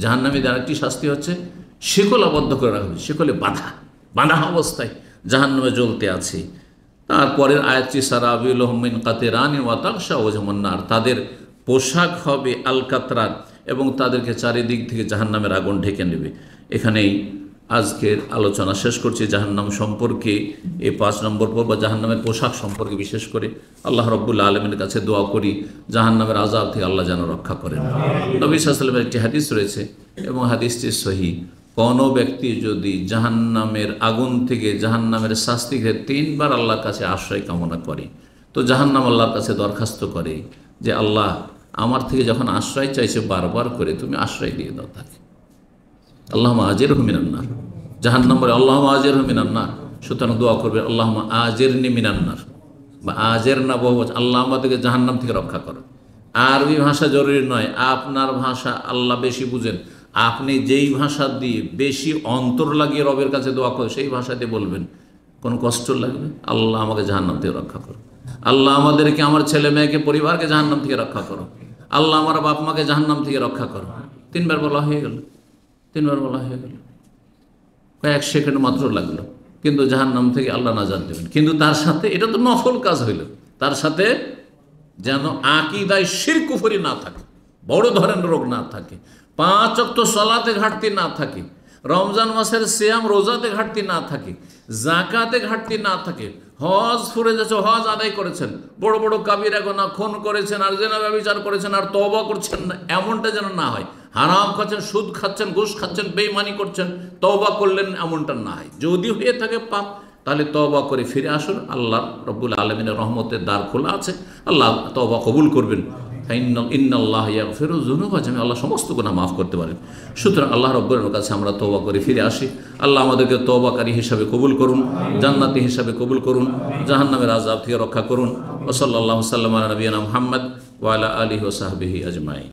জাহান্নামীদের আরেকটি শাস্তি হচ্ছে শেকল আবদ্ধ করে রাখা হবে, শেকলে বাঁধা অবস্থায় জাহান্নামে জ্বলতে আছে। তারপরের আয়াতটি সারাবিলহুম মিন কাতিরানিন ওয়া তাগশা ওয়াজহুমুন নার, তাদের পোশাক হবে আলকাতরাত এবং তাদেরকে চারিদিক থেকে জাহান্নামের আগুন ঢেকে নেবে। এখানেই আজকের আলোচনা শেষ করছি জাহান্নাম সম্পর্কে। এই 5 নম্বর পর্ব জাহান্নামের পোশাক সম্পর্কে বিশেষ করে আল্লাহ রাব্বুল আলামিনের কাছে দোয়া করি জাহান্নামের আযাব থেকে আল্লাহ যেন রক্ষা করেন। নবী সাল্লাল্লাহু আলাইহি ওয়াসাল্লামের একটি হাদিস রয়েছে এবং হাদিসটি সহিহ। কোনো ব্যক্তি যদি জাহান্নামের আগুন থেকে জাহান্নামের শাস্তি থেকে 3 বার আল্লাহর কাছে আশ্রয় কামনা করে, তো জাহান্নাম আল্লাহর কাছে দরখাস্ত করে যে আল্লাহ আমার থেকে যখন আশ্রয় চাইছে বারবার করে তুমি আশ্রয় দিয়ে দাও তাকে। আল্লাহুম্মা আজিরহু মিনান নার। জাহান্নাম বলে আল্লাহুম্মা আজিরহু মিনান নার, সুতরাং দোয়া করবে আল্লাহুম্মা আজিরনি মিনান নার বা আজিরনা বহুবচন, আল্লাহ আমাদেরকে জাহান্নাম থেকে রক্ষা করো। আরবি ভাষা জরুরি নয়, আপনার ভাষা আল্লাহ বেশি বুঝেন। আপনি যেই ভাষা দিয়ে বেশি অন্তর লাগিয়ে রবের কাছে দোয়া করেন সেই ভাষা দিয়ে বলবেন, কোনো কষ্ট লাগবে, আল্লাহ আমাকে জাহান্নাম থেকে রক্ষা করো, আল্লাহ আমাদেরকে, আমার ছেলে মেয়েকে, পরিবারকে জাহান্নাম থেকে রক্ষা করো, আল্লাহ আমার বাপ মাকে জাহান্নাম থেকে রক্ষা করো। 3 বার বলা হয়ে গেল, 3 বার বলা হয়ে গেল, কয়েক সেকেন্ড মাত্র লাগলো, কিন্তু জাহান্নাম থেকে আল্লাহ নাজাত দেবেন। কিন্তু তার সাথে এটা তো নফল কাজ হইল, তার সাথে যেন আকীদায় শিরক কুফরি না থাকে, বড় ধরনের রোগ না থাকে, 5 ওয়াক্ত সালাতে ঘাটতি না থাকে, রমজান মাসের সিয়াম রোজাতে ঘাটতি না থাকে, যাকাতে ঘাটতি না থাকে, হজ ফুরে যাচ্ছে, হজ আদায় করেছেন, বড় বড় কাবিরা গুনাহ, খুন করেছেন আর জিনা ব্যভিচার করেছেন আর তওবা করছেন না, এমনটা যেন না হয়। হারাম খাচ্ছেন, সুদ খাচ্ছেন, ঘুষ খাচ্ছেন, বেঈমানি করছেন, তওবা করলেন, এমনটা না হয়। যদি হয়ে থাকে পাপ, তাহলে তওবা করে ফিরে আসুন। আল্লাহ রব্বুল আলামিনের রহমতের দ্বার খোলা আছে, আল্লাহ তওবা কবুল করবেন। ইন্নাল্লাহ ইয়াগফিরু যুনুবা জামিআ, আল্লাহ সমস্ত গুনাহ মাফ করতে পারেন। সুতরাং আল্লাহ রব্বুল আলামিনের কাছে আমরা তওবা করে ফিরে আসি। আল্লাহ আমাদেরকে তওবাকারী হিসাবে কবুল করুন, জান্নাতি হিসাবে কবুল করুন, জাহান্নামের আযাব থেকে রক্ষা করুন। ওয়া সাল্লাল্লাহু সাল্লাম আলা নবিয়িনা মুহাম্মদ ওয়া আলা আলিহি ওয়া সাহবিহি আজমাইন।